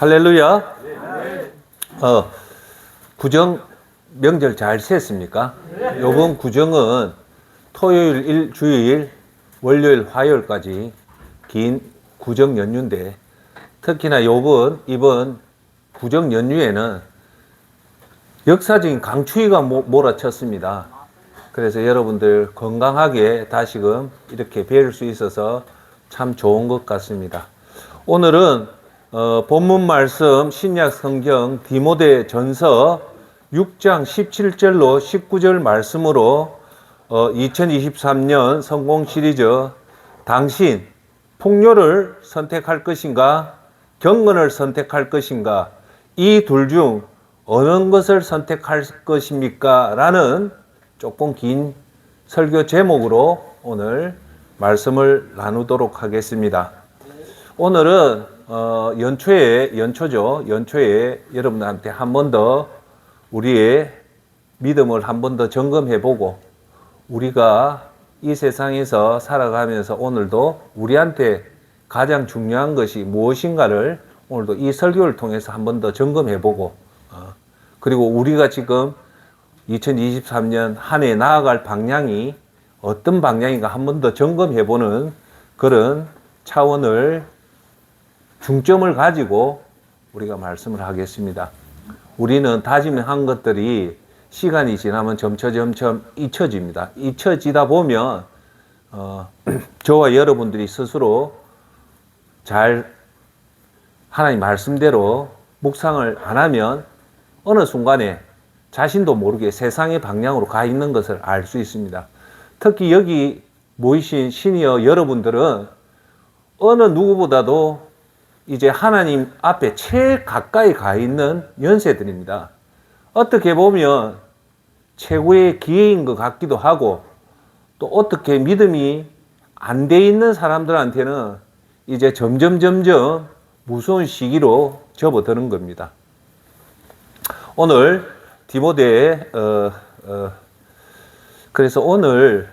할렐루야. 구정 명절 잘 샜습니까? 요번 구정은 토요일, 주일, 월요일, 화요일까지 긴 구정 연휴인데, 특히나 이번 구정 연휴에는 역사적인 강추위가 몰아쳤습니다. 그래서 여러분들 건강하게 다시금 이렇게 뵐 수 있어서 참 좋은 것 같습니다. 오늘은 본문 말씀 신약 성경 디모데 전서 6장 17절로 19절 말씀으로 2023년 성공 시리즈 당신 풍요를 선택할 것인가 경건을 선택할 것인가 이 둘 중 어느 것을 선택할 것입니까? 라는 조금 긴 설교 제목으로 오늘 말씀을 나누도록 하겠습니다. 오늘은 연초죠. 연초에 여러분한테 한 번 더 우리의 믿음을 한 번 더 점검해보고 우리가 이 세상에서 살아가면서 오늘도 우리한테 가장 중요한 것이 무엇인가를 오늘도 이 설교를 통해서 한 번 더 점검해보고 그리고 우리가 지금 2023년 한 해 나아갈 방향이 어떤 방향인가 한 번 더 점검해보는 그런 차원을 중점을 가지고 우리가 말씀을 하겠습니다. 우리는 다짐한 것들이 시간이 지나면 점점 잊혀집니다. 잊혀지다 보면 저와 여러분들이 스스로 잘 하나님 말씀대로 묵상을 안 하면 어느 순간에 자신도 모르게 세상의 방향으로 가 있는 것을 알 수 있습니다. 특히 여기 모이신 시니어 여러분들은 어느 누구보다도 이제 하나님 앞에 제일 가까이 가 있는 연세들입니다. 어떻게 보면 최고의 기회인 것 같기도 하고 또 어떻게 믿음이 안 돼 있는 사람들한테는 이제 점점 무서운 시기로 접어드는 겁니다. 오늘 디모데 그래서 오늘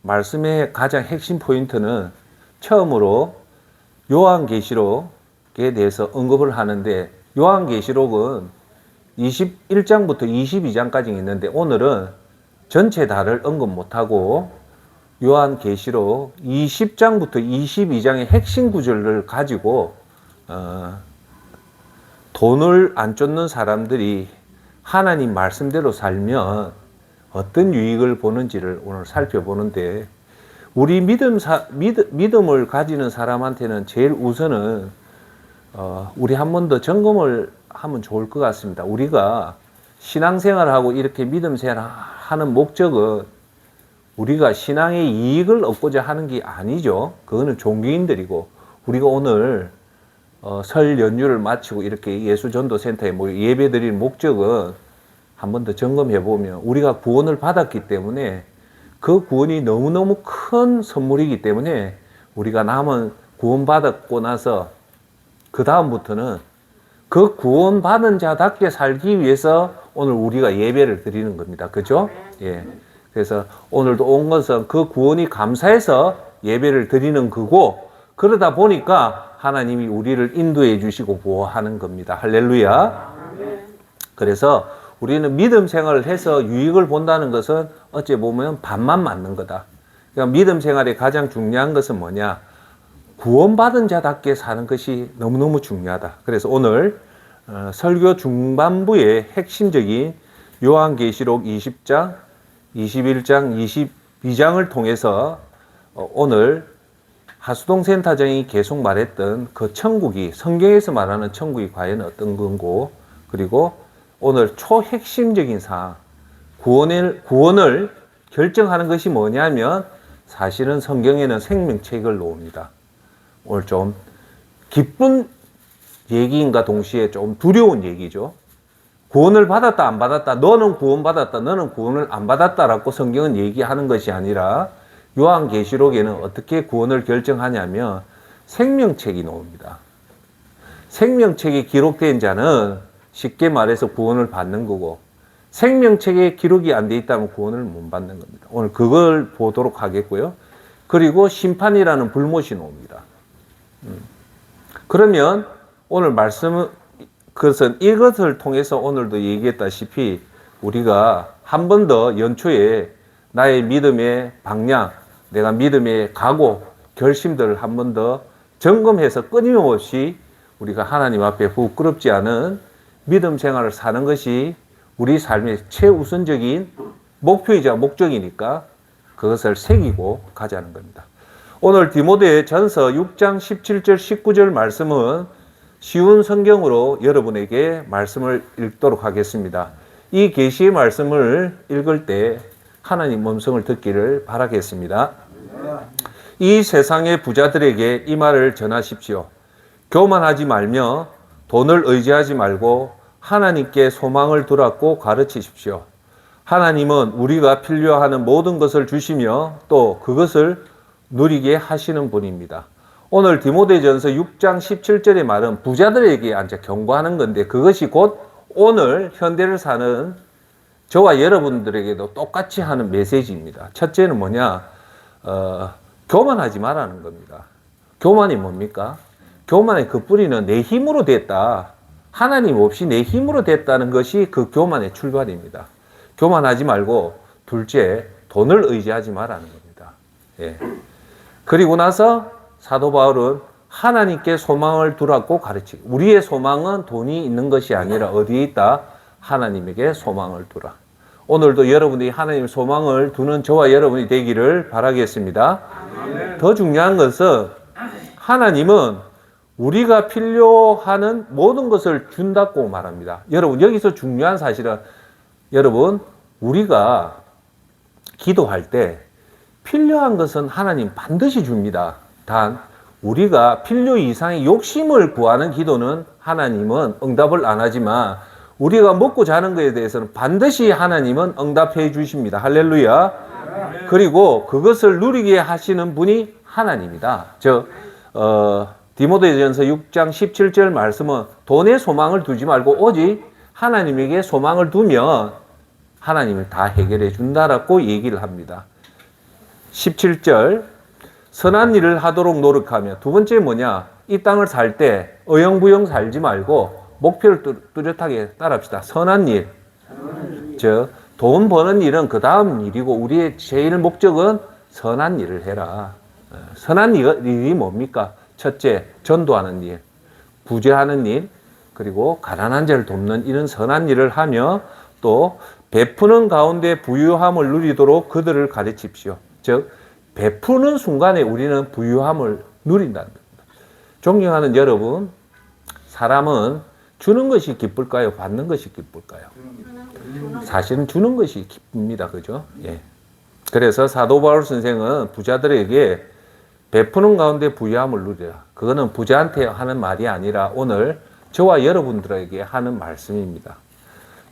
말씀의 가장 핵심 포인트는 처음으로 요한계시록에 대해서 언급을 하는데 요한계시록은 21장부터 22장까지 있는데 오늘은 전체 다를 언급 못하고 요한계시록 20장부터 22장의 핵심 구절을 가지고 돈을 안 쫓는 사람들이 하나님 말씀대로 살면 어떤 유익을 보는지를 오늘 살펴보는데 우리 믿음을 가지는 사람한테는 제일 우선은 우리 한 번 더 점검을 하면 좋을 것 같습니다. 우리가 신앙생활하고 이렇게 믿음 생활하는 목적은 우리가 신앙의 이익을 얻고자 하는 게 아니죠. 그거는 종교인들이고 우리가 오늘 설 연휴를 마치고 이렇게 예수전도센터에 모여 예배드릴 목적은 한 번 더 점검해 보면 우리가 구원을 받았기 때문에 그 구원이 너무너무 큰 선물이기 때문에 우리가 남은 구원받았고 나서 그 다음부터는 그 구원받은 자답게 살기 위해서 오늘 우리가 예배를 드리는 겁니다. 그죠? 예. 그래서 오늘도 온 것은 그 구원이 감사해서 예배를 드리는 거고 그러다 보니까 하나님이 우리를 인도해 주시고 보호하는 겁니다. 할렐루야. 그래서 우리는 믿음 생활을 해서 유익을 본다는 것은 어찌 보면 반만 맞는 거다. 그러니까 믿음 생활의 가장 중요한 것은 뭐냐? 구원받은 자답게 사는 것이 너무너무 중요하다. 그래서 오늘 설교 중반부의 핵심적인 요한계시록 20장, 21장, 22장을 통해서 오늘 하수동 센터장이 계속 말했던 그 천국이 성경에서 말하는 천국이 과연 어떤 건고 그리고 오늘 초핵심적인 사항 구원을 결정하는 것이 뭐냐면 사실은 성경에는 생명책을 놓습니다. 오늘 좀 기쁜 얘기인가 동시에 좀 두려운 얘기죠. 구원을 받았다 안 받았다 너는 구원받았다 너는 구원을 안 받았다라고 성경은 얘기하는 것이 아니라 요한계시록에는 어떻게 구원을 결정하냐면 생명책이 나옵니다. 생명책에 기록된 자는 쉽게 말해서 구원을 받는 거고 생명책에 기록이 안 돼 있다면 구원을 못 받는 겁니다. 오늘 그걸 보도록 하겠고요. 그리고 심판이라는 불못이 나옵니다. 그러면 오늘 말씀은 그것은 이것을 통해서 오늘도 얘기했다시피 우리가 한 번 더 연초에 나의 믿음의 방향, 내가 믿음의 각오, 결심들을 한 번 더 점검해서 끊임없이 우리가 하나님 앞에 부끄럽지 않은 믿음 생활을 사는 것이 우리 삶의 최우선적인 목표이자 목적이니까 그것을 새기고 가자는 겁니다. 오늘 디모데 전서 6장 17절 19절 말씀은 쉬운 성경으로 여러분에게 말씀을 읽도록 하겠습니다. 이 계시의 말씀을 읽을 때 하나님 음성을 듣기를 바라겠습니다. 이 세상의 부자들에게 이 말을 전하십시오. 교만하지 말며 돈을 의지하지 말고 하나님께 소망을 두라고 가르치십시오. 하나님은 우리가 필요하는 모든 것을 주시며 또 그것을 누리게 하시는 분입니다. 오늘 디모데전서 6장 17절의 말은 부자들에게 앉아 경고하는 건데 그것이 곧 오늘 현대를 사는 저와 여러분들에게도 똑같이 하는 메시지입니다. 첫째는 뭐냐? 교만하지 말라는 겁니다. 교만이 뭡니까? 교만의 그 뿌리는 내 힘으로 됐다. 하나님 없이 내 힘으로 됐다는 것이 그 교만의 출발입니다. 교만하지 말고 둘째, 돈을 의지하지 말라는 겁니다. 예. 그리고 나서 사도 바울은 하나님께 소망을 두라고 가르치고 우리의 소망은 돈이 있는 것이 아니라 어디에 있다? 하나님에게 소망을 두라. 오늘도 여러분들이 하나님 소망을 두는 저와 여러분이 되기를 바라겠습니다. 더 중요한 것은 하나님은 우리가 필요하는 모든 것을 준다고 말합니다. 여러분 여기서 중요한 사실은 여러분 우리가 기도할 때 필요한 것은 하나님 반드시 줍니다. 단 우리가 필요 이상의 욕심을 구하는 기도는 하나님은 응답을 안 하지만 우리가 먹고 자는 것에 대해서는 반드시 하나님은 응답해 주십니다. 할렐루야. 그리고 그것을 누리게 하시는 분이 하나님이다. 디모데전서 6장 17절 말씀은 돈에 소망을 두지 말고 오직 하나님에게 소망을 두면 하나님이 다 해결해 준다라고 얘기를 합니다. 17절 선한 일을 하도록 노력하며 두 번째 뭐냐? 이 땅을 살 때 어영부영 살지 말고 목표를 뚜렷하게 따릅시다. 선한 일. 돈 버는 일은 그 다음 일이고 우리의 제일 목적은 선한 일을 해라. 선한 일이 뭡니까? 첫째, 전도하는 일, 구제하는 일, 그리고 가난한 자를 돕는 이런 선한 일을 하며 또 베푸는 가운데 부유함을 누리도록 그들을 가르칩시오. 즉 베푸는 순간에 우리는 부유함을 누린다는 겁니다. 존경하는 여러분, 사람은 주는 것이 기쁠까요? 받는 것이 기쁠까요? 사실은 주는 것이 기쁩니다. 그죠? 예. 그래서 사도 바울 선생은 부자들에게 베푸는 가운데 부유함을 누리라. 그거는 부자한테 하는 말이 아니라 오늘 저와 여러분들에게 하는 말씀입니다.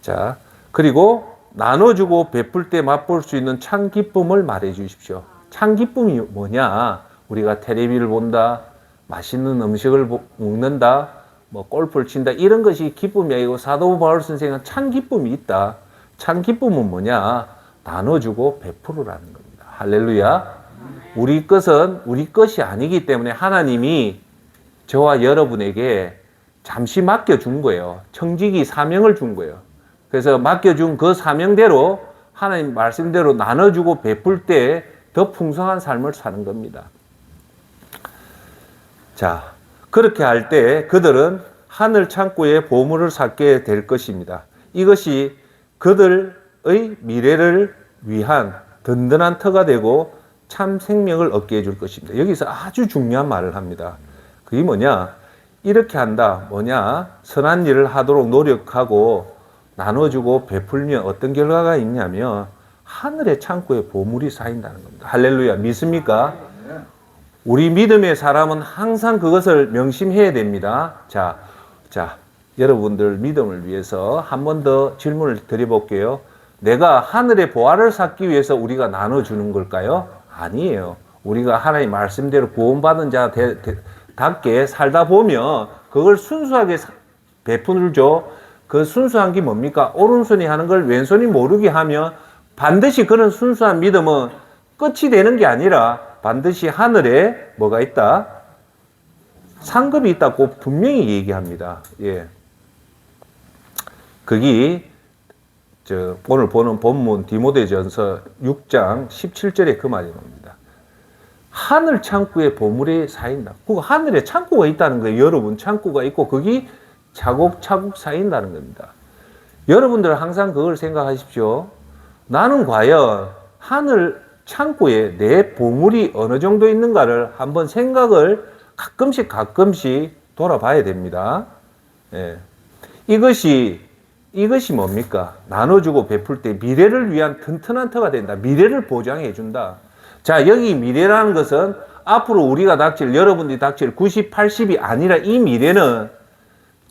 자, 그리고 나눠주고 베풀 때 맛볼 수 있는 참 기쁨을 말해 주십시오. 참 기쁨이 뭐냐? 우리가 텔레비를 본다, 맛있는 음식을 먹는다, 뭐 골프를 친다 이런 것이 기쁨이 아니고 사도 바울 선생은 참 기쁨이 있다. 참 기쁨은 뭐냐? 나눠주고 베풀으라는 겁니다. 할렐루야. 우리 것은 우리 것이 아니기 때문에 하나님이 저와 여러분에게 잠시 맡겨준 거예요. 청지기 사명을 준 거예요. 그래서 맡겨준 그 사명대로 하나님 말씀대로 나눠주고 베풀 때 더 풍성한 삶을 사는 겁니다. 자, 그렇게 할 때 그들은 하늘 창고에 보물을 쌓게 될 것입니다. 이것이 그들의 미래를 위한 든든한 터가 되고 참 생명을 얻게 해줄 것입니다. 여기서 아주 중요한 말을 합니다. 그게 뭐냐? 이렇게 한다. 뭐냐? 선한 일을 하도록 노력하고 나눠주고 베풀면 어떤 결과가 있냐면 하늘의 창고에 보물이 쌓인다는 겁니다. 할렐루야. 믿습니까? 우리 믿음의 사람은 항상 그것을 명심해야 됩니다. 자, 여러분들 믿음을 위해서 한 번 더 질문을 드려볼게요. 내가 하늘의 보화를 쌓기 위해서 우리가 나눠주는 걸까요? 아니에요. 우리가 하나님 말씀대로 구원받은 자답게 살다 보면 그걸 순수하게 베풀죠. 그 순수한 게 뭡니까? 오른손이 하는 걸 왼손이 모르게 하면 반드시 그런 순수한 믿음은 끝이 되는 게 아니라 반드시 하늘에 뭐가 있다? 상급이 있다고 분명히 얘기합니다. 예. 거기 오늘 보는 본문 디모데전서 6장 17절에 그 말이 나옵니다. 하늘 창고에 보물이 쌓인다. 그 하늘에 창고가 있다는 거예요. 여러분 창고가 있고 거기 차곡차곡 쌓인다는 겁니다. 여러분들 항상 그걸 생각하십시오. 나는 과연 하늘 창고에 내 보물이 어느 정도 있는가를 한번 생각을 가끔씩 돌아봐야 됩니다. 예. 이것이 뭡니까? 나눠주고 베풀 때 미래를 위한 튼튼한 터가 된다. 미래를 보장해 준다. 자, 여기 미래라는 것은 앞으로 우리가 닥칠, 여러분들이 닥칠 90, 80이 아니라 이 미래는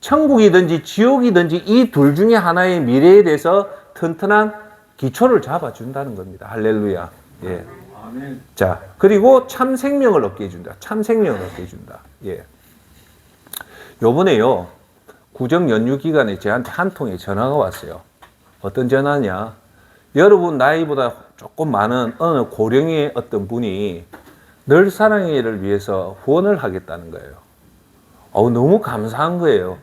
천국이든지 지옥이든지 이 둘 중에 하나의 미래에 대해서 튼튼한 기초를 잡아준다는 겁니다. 할렐루야. 예. 아멘. 자, 그리고 참 생명을 얻게 해준다. 참 생명을 얻게 해준다. 예. 요번에요, 구정 연휴 기간에 저한테 한 통의 전화가 왔어요. 어떤 전화냐? 여러분 나이보다 조금 많은 어느 고령의 어떤 분이 늘 사랑해를 위해서 후원을 하겠다는 거예요. 너무 감사한 거예요.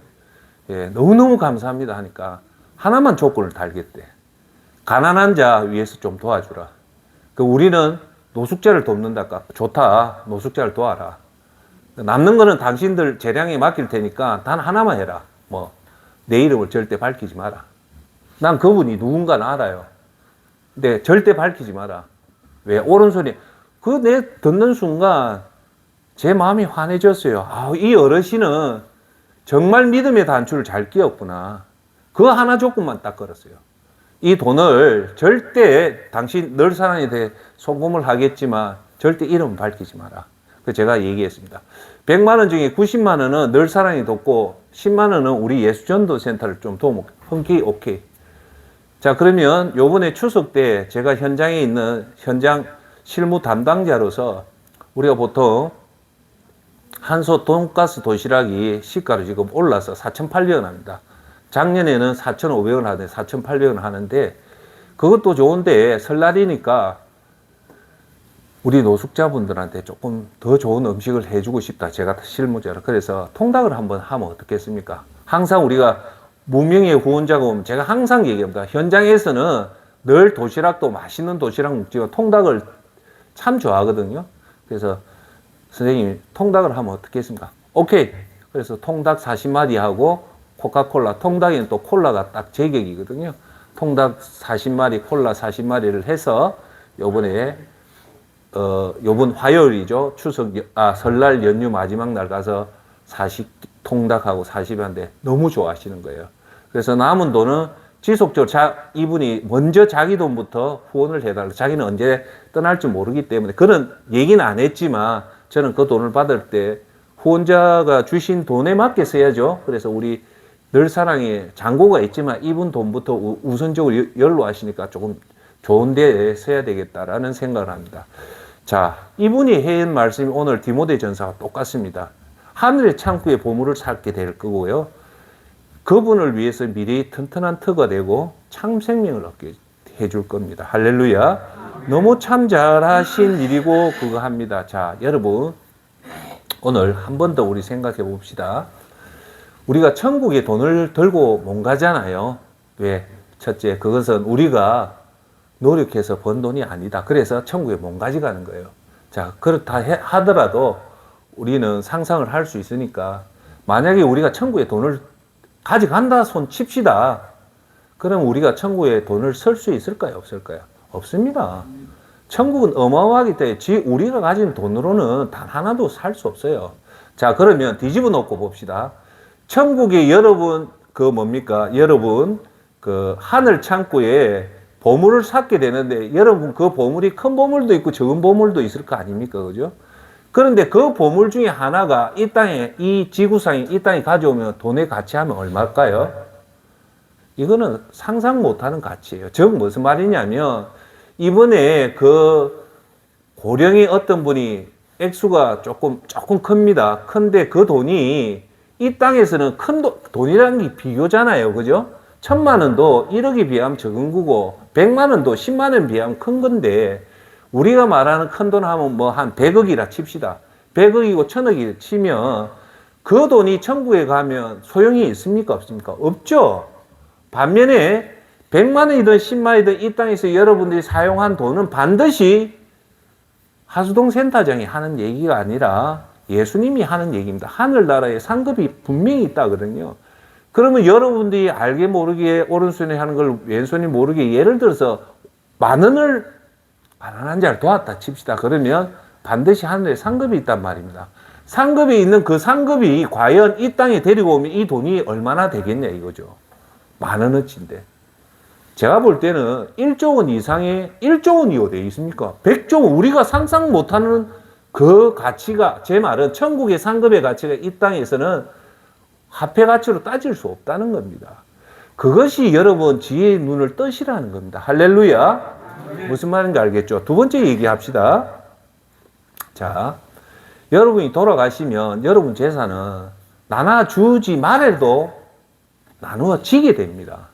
예, 너무너무 감사합니다 하니까 하나만 조건을 달겠대. 가난한 자 위해서 좀 도와주라. 우리는 노숙자를 돕는다. 좋다. 노숙자를 도와라. 남는 거는 당신들 재량에 맡길 테니까 단 하나만 해라. 내 이름을 절대 밝히지 마라. 난 그분이 누군가는 알아요. 근데 절대 밝히지 마라. 왜? 옳은 소리. 내 듣는 순간 제 마음이 환해졌어요. 이 어르신은 정말 믿음의 단추를 잘 끼웠구나. 그 하나 조건만 딱 걸었어요. 이 돈을 절대 당신 늘 사랑에 대해 송금을 하겠지만 절대 이름은 밝히지 마라. 그래서 제가 얘기했습니다. 100만 원 중에 90만 원은 늘 사랑이 돕고 10만 원은 우리 예수전도센터를 좀 도움. 흔쾌히 오케이. 자, 그러면 요번에 추석 때 제가 현장에 있는 현장 실무 담당자로서 우리가 보통 한솥 돈가스 도시락이 시가로 지금 올라서 4,800원 합니다. 작년에는 4,500원 하는데 4,800원 하는데 그것도 좋은데 설날이니까 우리 노숙자분들한테 조금 더 좋은 음식을 해주고 싶다. 제가 실무자로. 그래서 통닭을 한번 하면 어떻겠습니까? 항상 우리가 무명의 후원자가 오면 제가 항상 얘기합니다. 현장에서는 늘 도시락도 맛있는 도시락 먹지만 통닭을 참 좋아하거든요. 그래서 선생님이 통닭을 하면 어떻겠습니까? 오케이. 그래서 통닭 40마리 하고 코카콜라, 통닭에는 또 콜라가 딱 제격이거든요. 통닭 40마리, 콜라 40마리를 해서 요번에 요번 화요일이죠. 설날 연휴 마지막 날 가서 40통닭하고 40한데 너무 좋아하시는 거예요. 그래서 남은 돈은 지속적으로 이분이 먼저 자기 돈부터 후원을 해달라. 자기는 언제 떠날지 모르기 때문에 그런 얘기는 안 했지만 저는 그 돈을 받을 때 후원자가 주신 돈에 맞게 써야죠. 그래서 우리 늘 사랑에 잔고가 있지만 이분 돈부터 우선적으로 연로하시니까 조금 좋은 데에 써야 되겠다라는 생각을 합니다. 자, 이분이 해온 말씀이 오늘 디모데전서와 똑같습니다. 하늘의 창고에 보물을 쌓게 될 거고요. 그분을 위해서 미래의 튼튼한 터가 되고 참 생명을 얻게 해줄 겁니다. 할렐루야. 너무 참 잘하신 일이고 그거 합니다. 자, 여러분 오늘 한 번 더 우리 생각해 봅시다. 우리가 천국에 돈을 들고 못 가잖아요. 왜? 첫째, 그것은 우리가 노력해서 번 돈이 아니다. 그래서 천국에 못 가져가는 거예요. 자, 그렇다 하더라도 우리는 상상을 할 수 있으니까 만약에 우리가 천국에 돈을 가져간다 손 칩시다. 그럼 우리가 천국에 돈을 쓸 수 있을까요? 없을까요? 없습니다. 천국은 어마어마하기 때문에 우리가 가진 돈으로는 단 하나도 살 수 없어요. 자, 그러면 뒤집어 놓고 봅시다. 천국에 여러분 여러분 그 하늘 창고에 보물을 쌓게 되는데 여러분 그 보물이 큰 보물도 있고 적은 보물도 있을 거 아닙니까? 그죠? 그런데 그 보물 중에 하나가 이 땅에, 이 지구상에, 이 땅에 가져오면 돈의 가치하면 얼마일까요? 이거는 상상 못하는 가치예요. 즉 무슨 말이냐면 이번에 그 고령의 어떤 분이 액수가 조금 큽니다. 큰데 그 돈이 이 땅에서는 큰 돈이라는 게 비교잖아요. 그죠? 1,000만 원도 1억에 비하면 적은 거고 100만 원도 10만 원 비하면 큰 건데 우리가 말하는 큰 돈 하면 뭐 한 100억이라 칩시다. 100억이고 1,000억이 치면 그 돈이 천국에 가면 소용이 있습니까? 없습니까? 없죠. 반면에 100만 원이든 10만 원이든 이 땅에서 여러분들이 사용한 돈은 반드시 하수동 센터장이 하는 얘기가 아니라 예수님이 하는 얘기입니다. 하늘나라에 상급이 분명히 있다거든요. 그러면 여러분들이 알게 모르게 오른손이 하는 걸 왼손이 모르게 예를 들어서 10,000원을 가난한 자를 도왔다 칩시다. 그러면 반드시 하늘에 상급이 있단 말입니다. 상급이 있는 그 상급이 과연 이 땅에 데리고 오면 이 돈이 얼마나 되겠냐 이거죠. 10,000원어치인데. 제가 볼 때는 1조 원 이상의 1조 원이요 되어 있습니까? 100조 원 우리가 상상 못하는 그 가치가 제 말은 천국의 상급의 가치가 이 땅에서는 화폐 가치로 따질 수 없다는 겁니다. 그것이 여러분 지혜의 눈을 뜨시라는 겁니다. 할렐루야. 무슨 말인지 알겠죠? 두 번째 얘기합시다. 자, 여러분이 돌아가시면 여러분 재산은 나눠주지 말아도 나누어지게 됩니다.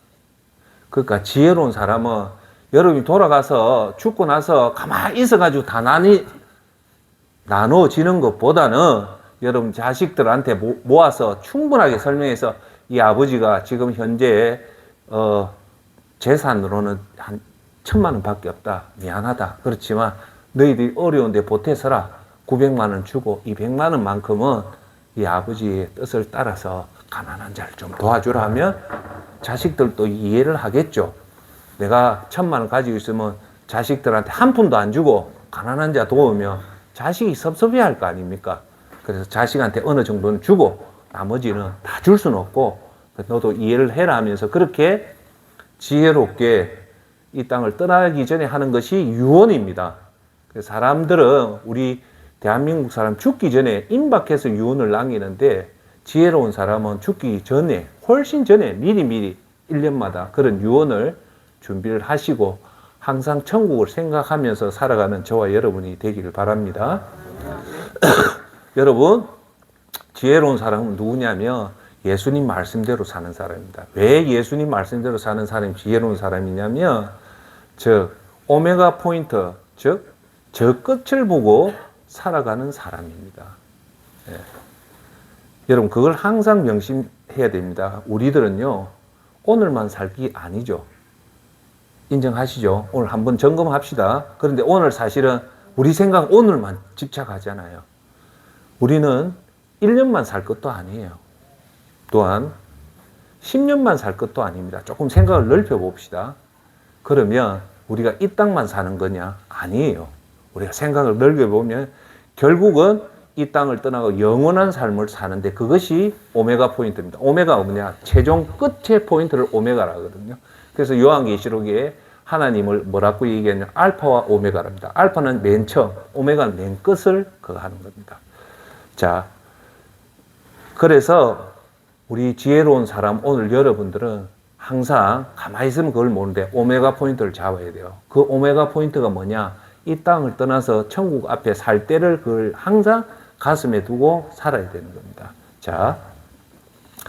그러니까 지혜로운 사람은 여러분이 돌아가서 죽고 나서 가만히 있어가지고 다 나눠지는 것보다는 여러분 자식들한테 모아서 충분하게 설명해서 이 아버지가 지금 현재 재산으로는 한 1,000만 원 밖에 없다. 미안하다. 그렇지만 너희들이 어려운데 보태서라. 900만 원 주고 200만 원만큼은 이 아버지의 뜻을 따라서 가난한 자를 좀 도와주라 하면 자식들도 이해를 하겠죠. 내가 1,000만 원 가지고 있으면 자식들한테 한 푼도 안 주고 가난한 자 도우면 자식이 섭섭해할 거 아닙니까? 그래서 자식한테 어느 정도는 주고 나머지는 다 줄 수는 없고 너도 이해를 해라 하면서 그렇게 지혜롭게 이 땅을 떠나기 전에 하는 것이 유언입니다. 사람들은 우리 대한민국 사람 죽기 전에 임박해서 유언을 남기는데 지혜로운 사람은 죽기 전에 훨씬 전에 미리 1년마다 그런 유언을 준비를 하시고 항상 천국을 생각하면서 살아가는 저와 여러분이 되기를 바랍니다. 여러분 지혜로운 사람은 누구냐면 예수님 말씀대로 사는 사람입니다. 왜 예수님 말씀대로 사는 사람이 지혜로운 사람이냐면 즉 오메가 포인트 즉 저 끝을 보고 살아가는 사람입니다. 예. 여러분 그걸 항상 명심해야 됩니다. 우리들은요 오늘만 살기 아니죠. 인정하시죠? 오늘 한번 점검합시다. 그런데 오늘 사실은 우리 생각 오늘만 집착하잖아요. 우리는 1년만 살 것도 아니에요. 또한 10년만 살 것도 아닙니다. 조금 생각을 넓혀 봅시다. 그러면 우리가 이 땅만 사는 거냐? 아니에요. 우리가 생각을 넓혀 보면 결국은 이 땅을 떠나고 영원한 삶을 사는데 그것이 오메가 포인트입니다. 오메가가 뭐냐? 최종 끝의 포인트를 오메가라 하거든요. 그래서 요한계시록에 하나님을 뭐라고 얘기하냐? 알파와 오메가랍니다. 알파는 맨 처음, 오메가는 맨 끝을 그거 하는 겁니다. 자, 그래서 우리 지혜로운 사람 오늘 여러분들은 항상 가만히 있으면 그걸 모르는데 오메가 포인트를 잡아야 돼요. 그 오메가 포인트가 뭐냐? 이 땅을 떠나서 천국 앞에 살 때를 그걸 항상 가슴에 두고 살아야 되는 겁니다. 자,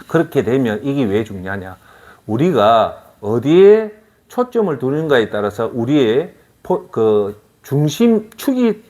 그렇게 되면 이게 왜 중요하냐? 우리가 어디에 초점을 두는가에 따라서 우리의 그 중심축이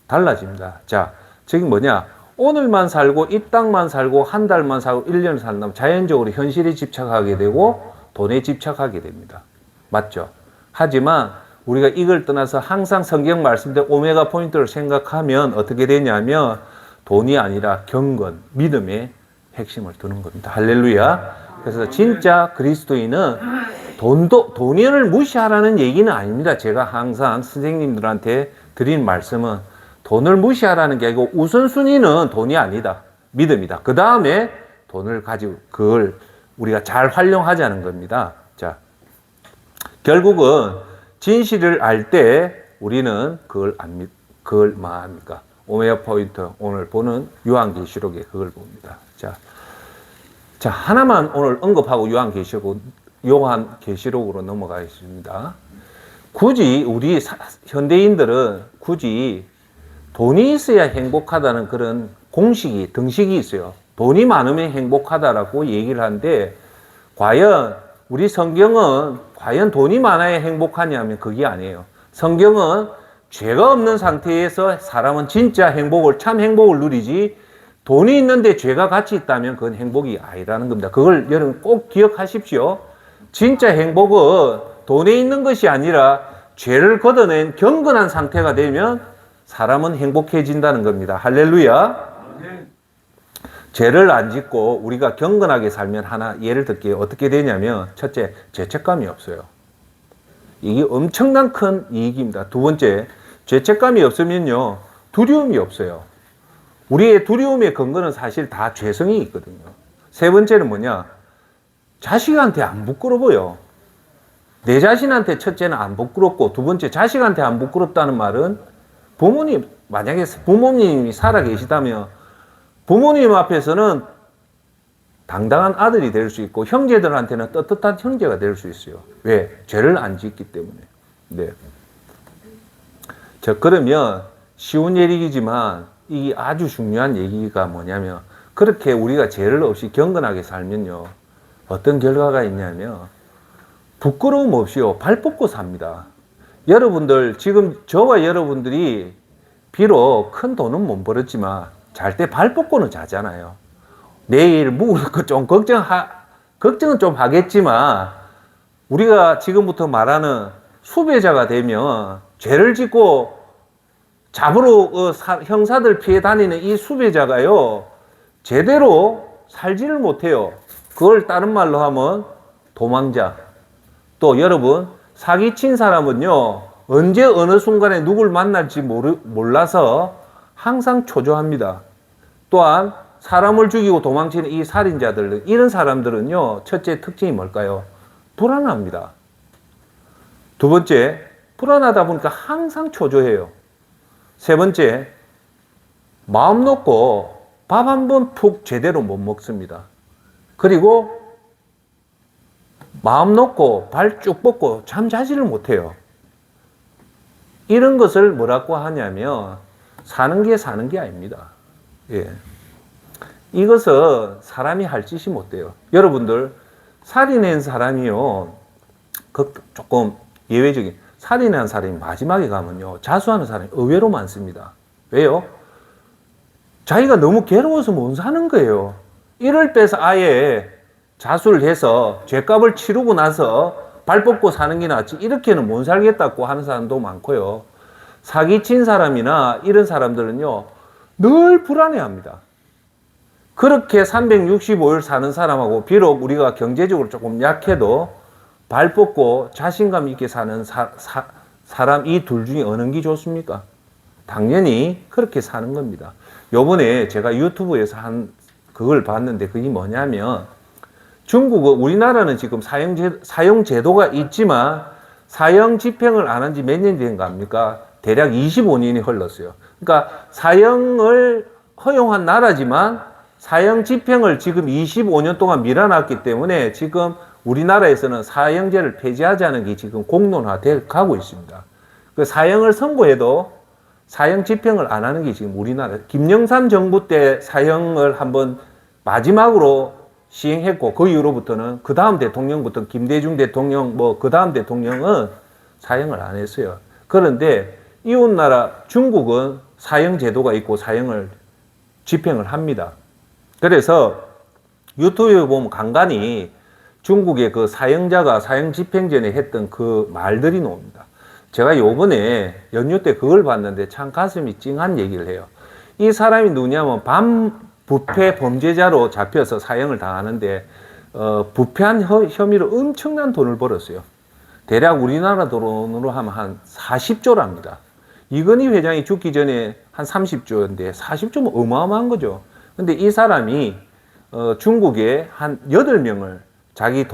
달라집니다. 자, 지금 뭐냐? 오늘만 살고 이 땅만 살고 한 달만 살고 1년을 산다면 자연적으로 현실에 집착하게 되고 돈에 집착하게 됩니다. 맞죠? 하지만 우리가 이걸 떠나서 항상 성경 말씀대로 오메가 포인트를 생각하면 어떻게 되냐면 돈이 아니라 경건, 믿음의 핵심을 두는 겁니다. 할렐루야. 그래서 진짜 그리스도인은 돈을 무시하라는 얘기는 아닙니다. 제가 항상 선생님들한테 드린 말씀은 돈을 무시하라는 게 아니고 우선순위는 돈이 아니다. 믿음이다. 그 다음에 돈을 가지고 그걸 우리가 잘 활용하자는 겁니다. 자, 결국은 진실을 알 때 우리는 그걸 뭐합니까? 오메가 포인트 오늘 보는 요한계시록에 그걸 봅니다. 자, 하나만 오늘 언급하고 요한계시록으로 넘어가겠습니다. 굳이 우리 현대인들은 굳이 돈이 있어야 행복하다는 그런 공식이, 등식이 있어요. 돈이 많으면 행복하다라고 얘기를 하는데 과연 우리 성경은 과연 돈이 많아야 행복하냐면 그게 아니에요. 성경은 죄가 없는 상태에서 사람은 진짜 행복을, 참 행복을 누리지 돈이 있는데 죄가 같이 있다면 그건 행복이 아니라는 겁니다. 그걸 여러분 꼭 기억하십시오. 진짜 행복은 돈에 있는 것이 아니라 죄를 걷어낸 경건한 상태가 되면 사람은 행복해진다는 겁니다. 할렐루야. 죄를 안 짓고 우리가 경건하게 살면 하나 예를 들게요. 어떻게 되냐면 첫째, 죄책감이 없어요. 이게 엄청난 큰 이익입니다. 두 번째, 죄책감이 없으면요, 두려움이 없어요. 우리의 두려움의 근거는 사실 다 죄성이 있거든요. 세 번째는 뭐냐? 자식한테 안 부끄러워요. 내 자신한테 첫째는 안 부끄럽고, 두 번째 자식한테 안 부끄럽다는 말은 부모님, 만약에 부모님이 살아 계시다면 부모님 앞에서는 당당한 아들이 될 수 있고 형제들한테는 떳떳한 형제가 될 수 있어요. 왜? 죄를 안 짓기 때문에. 네. 그러면 쉬운 얘기지만 이게 아주 중요한 얘기가 뭐냐면 그렇게 우리가 죄를 없이 경건하게 살면요. 어떤 결과가 있냐면 부끄러움 없이요. 발 뻗고 삽니다. 여러분들 지금 저와 여러분들이 비록 큰 돈은 못 벌었지만 잘 때 발 뻗고는 자잖아요. 내일 묵을 거 좀 걱정은 좀 하겠지만 우리가 지금부터 말하는 수배자가 되면 죄를 짓고 잡으러 형사들 피해 다니는 이 수배자가요 제대로 살지를 못해요. 그걸 다른 말로 하면 도망자. 또 여러분 사기친 사람은요 언제 어느 순간에 누굴 만날지 몰라서 항상 초조합니다. 또한 사람을 죽이고 도망치는 이 살인자들, 이런 사람들은요 첫째 특징이 뭘까요? 불안합니다. 두 번째, 불안하다 보니까 항상 초조해요. 세 번째, 마음 놓고 밥 한 번 푹 제대로 못 먹습니다. 그리고 마음 놓고 발 쭉 뻗고 잠 자지를 못해요. 이런 것을 뭐라고 하냐면 사는 게 아닙니다. 예. 이것은 사람이 할 짓이 못 돼요. 여러분들 살인한 사람이요 조금 예외적인 살인한 사람이 마지막에 가면요 자수하는 사람이 의외로 많습니다. 왜요? 자기가 너무 괴로워서 못 사는 거예요. 이를 빼서 아예 자수를 해서 죄값을 치르고 나서 발 뻗고 사는 게 낫지 이렇게는 못 살겠다고 하는 사람도 많고요. 사기친 사람이나 이런 사람들은요 늘 불안해합니다. 그렇게 365일 사는 사람하고 비록 우리가 경제적으로 조금 약해도 발 뻗고 자신감 있게 사는 사람 이 둘 중에 어느 게 좋습니까? 당연히 그렇게 사는 겁니다. 요번에 제가 유튜브에서 그걸 봤는데 그게 뭐냐면 중국은 우리나라는 지금 사형 제도가 있지만 사형 집행을 안 한 지 몇 년이 된 거 압니까? 대략 25년이 흘렀어요. 그러니까 사형을 허용한 나라지만 사형 집행을 지금 25년 동안 밀어놨기 때문에 지금 우리나라에서는 사형제를 폐지하자는 게 지금 공론화돼 가고 있습니다. 그 사형을 선고해도 사형 집행을 안 하는 게 지금 우리나라 김영삼 정부 때 사형을 한번 마지막으로 시행했고 그 이후로부터는 그 다음 대통령부터 김대중 대통령 그 다음 대통령은 사형을 안 했어요. 그런데 이웃나라 중국은 사형 제도가 있고 사형을 집행을 합니다. 그래서 유튜브에 보면 간간히 중국의 그 사형자가 사형 집행 전에 했던 그 말들이 나옵니다. 제가 요번에 연휴 때 그걸 봤는데 참 가슴이 찡한 얘기를 해요. 이 사람이 누구냐면 부패 범죄자로 잡혀서 사형을 당하는데 부패한 혐의로 엄청난 돈을 벌었어요. 대략 우리나라 돈으로 하면 한 40조랍니다. 이건희 회장이 죽기 전에 한 30조인데 40조면 어마어마한 거죠. 근데 이 사람이 중국에 한 8명을 자기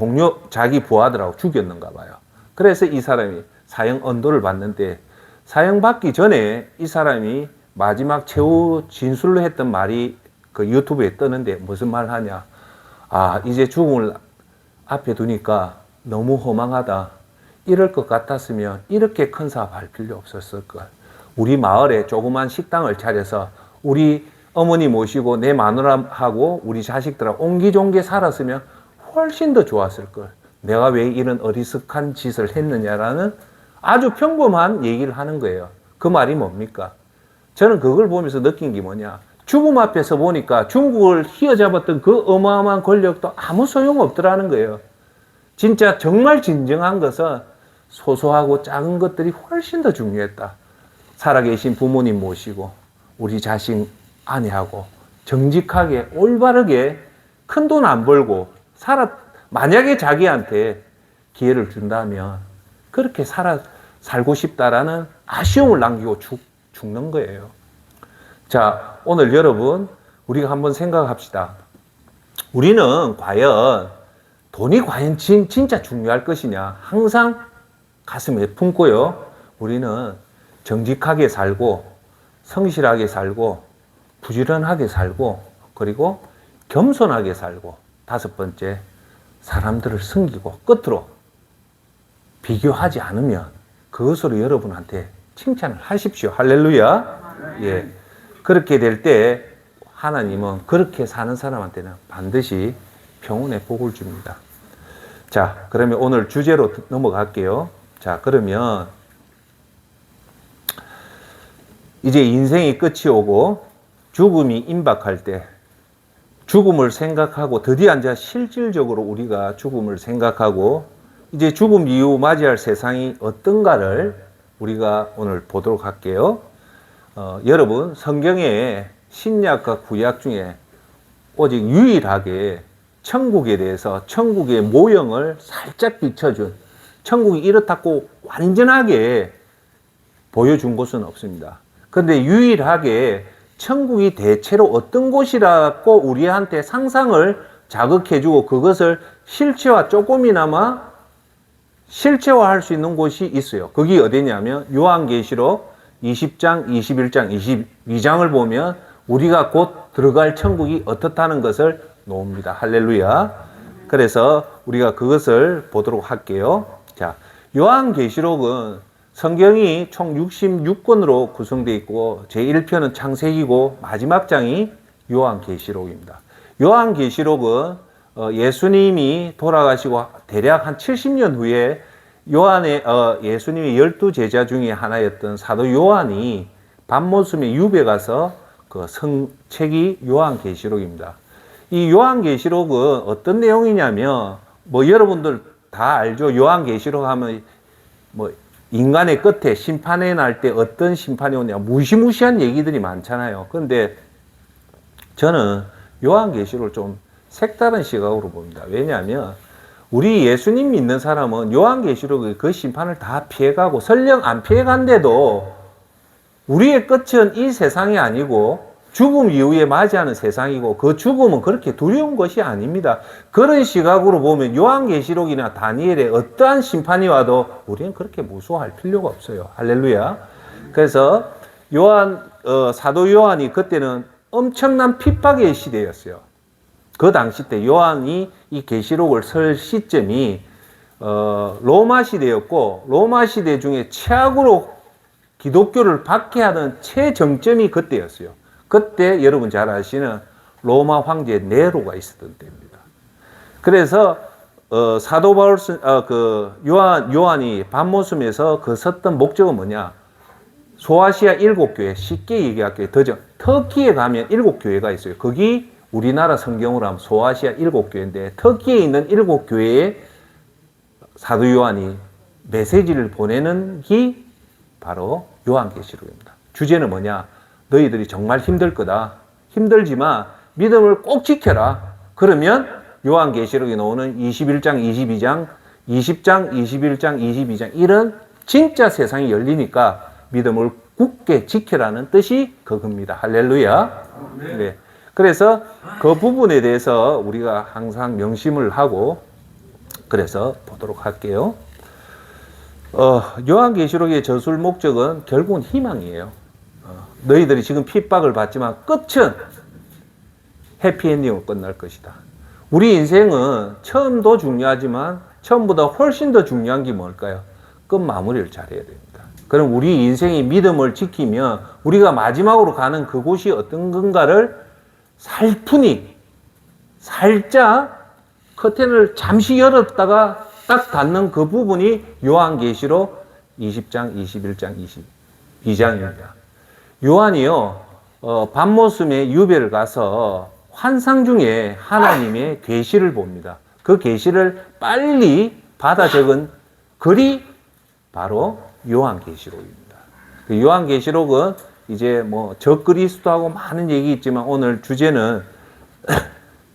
부하들하고 죽였는가 봐요. 그래서 이 사람이 사형 언도를 받는데 사형 받기 전에 이 사람이 마지막 최후 진술로 했던 말이 그 유튜브에 뜨는데 무슨 말 하냐. 아, 이제 죽음을 앞에 두니까 너무 허망하다. 이럴 것 같았으면 이렇게 큰 사업할 필요 없었을 걸. 우리 마을에 조그만 식당을 차려서 우리 어머니 모시고 내 마누라하고 우리 자식들하고 옹기종기 살았으면 훨씬 더 좋았을 걸. 내가 왜 이런 어리석한 짓을 했느냐라는 아주 평범한 얘기를 하는 거예요. 그 말이 뭡니까? 저는 그걸 보면서 느낀 게 뭐냐. 죽음 앞에서 보니까 중국을 휘어잡았던 그 어마어마한 권력도 아무 소용없더라는 거예요. 진짜 정말 진정한 것은 소소하고 작은 것들이 훨씬 더 중요했다. 살아계신 부모님 모시고 우리 자식 아내하고 정직하게 올바르게 큰 돈 안 벌고 만약에 자기한테 기회를 준다면 그렇게 살고 싶다라는 아쉬움을 남기고 죽는 거예요. 자, 오늘 여러분 우리가 한번 생각합시다. 우리는 과연 돈이 과연 진짜 중요할 것이냐 항상 가슴에 품고요. 우리는 정직하게 살고 성실하게 살고 부지런하게 살고 그리고 겸손하게 살고 다섯 번째 사람들을 섬기고 끝으로 비교하지 않으면 그것으로 여러분한테 칭찬을 하십시오. 할렐루야. 예. 그렇게 될 때 하나님은 그렇게 사는 사람한테는 반드시 평온의 복을 줍니다. 자, 그러면 오늘 주제로 넘어갈게요. 자, 그러면 이제 인생이 끝이 오고 죽음이 임박할 때 죽음을 생각하고 드디어 이제 실질적으로 우리가 죽음을 생각하고 이제 죽음 이후 맞이할 세상이 어떤가를 우리가 오늘 보도록 할게요. 여러분 성경에 신약과 구약 중에 오직 유일하게 천국에 대해서 천국의 모형을 살짝 비춰준 천국이 이렇다고 완전하게 보여준 곳은 없습니다. 그런데 유일하게 천국이 대체로 어떤 곳이라고 우리한테 상상을 자극해주고 그것을 조금이나마 실체화할 수 있는 곳이 있어요. 그게 어디냐면 요한계시록 20장, 21장, 22장을 보면 우리가 곧 들어갈 천국이 어떻다는 것을 놓습니다. 할렐루야. 그래서 우리가 그것을 보도록 할게요. 자, 요한계시록은 성경이 총 66권으로 구성되어 있고 제1편은 창세기고 마지막 장이 요한계시록입니다. 요한계시록은 예수님이 돌아가시고 대략 한 70년 후에 예수님의 12제자 중에 하나였던 사도 요한이 밤모섬에 유배 가서 그 책이 요한계시록입니다. 이 요한계시록은 어떤 내용이냐면 여러분들 다 알죠. 요한계시록 하면 인간의 끝에 심판의 날 때 어떤 심판이 오냐 무시무시한 얘기들이 많잖아요. 그런데 저는 요한계시록을 좀 색다른 시각으로 봅니다. 왜냐하면 우리 예수님 믿는 사람은 요한계시록의 그 심판을 다 피해가고 설령 안 피해간데도 우리의 끝은 이 세상이 아니고 죽음 이후에 맞이하는 세상이고 그 죽음은 그렇게 두려운 것이 아닙니다. 그런 시각으로 보면 요한계시록이나 다니엘의 어떠한 심판이 와도 우리는 그렇게 무서워할 필요가 없어요. 할렐루야. 그래서 사도 요한이 그때는 엄청난 핍박의 시대였어요. 그 당시 때 요한이 이 계시록을 쓸 시점이 로마 시대였고 로마 시대 중에 최악으로 기독교를 박해하던 최정점이 그때였어요. 그때 여러분 잘 아시는 로마 황제 네로가 있었던 때입니다. 그래서 사도 바울 요한이 밤모섬에서 섰던 목적은 뭐냐? 소아시아 7교회, 쉽게 얘기할게요. 터키에 가면 7교회가 있어요. 거기 우리나라 성경으로 하면 소아시아 7교회인데 터키에 있는 7교회에 사도 요한이 메시지를 보내는 게 바로 요한계시록입니다. 주제는 뭐냐? 너희들이 정말 힘들 거다. 힘들지만 믿음을 꼭 지켜라. 그러면 요한계시록에 나오는 21장, 22장, 20장, 21장, 22장 이런 진짜 세상이 열리니까 믿음을 굳게 지켜라는 뜻이 그겁니다. 할렐루야. 네. 그래서 그 부분에 대해서 우리가 항상 명심을 하고 그래서 보도록 할게요. 요한계시록의 저술 목적은 결국은 희망이에요. 너희들이 지금 핍박을 받지만 끝은 해피엔딩으로 끝날 것이다. 우리 인생은 처음도 중요하지만 처음보다 훨씬 더 중요한 게 뭘까요? 끝 마무리를 잘해야 됩니다. 그럼 우리 인생의 믿음을 지키면 우리가 마지막으로 가는 그곳이 어떤 건가를 살짝 커튼을 잠시 열었다가 딱 닫는 그 부분이 요한계시록 20장, 21장, 22장입니다. 요한이요, 밤모섬의 유배를 가서 환상 중에 하나님의 계시를 봅니다. 그 계시를 빨리 받아 적은 글이 바로 요한계시록입니다. 그 요한계시록은 이제 뭐 적그리스도하고 많은 얘기 있지만 오늘 주제는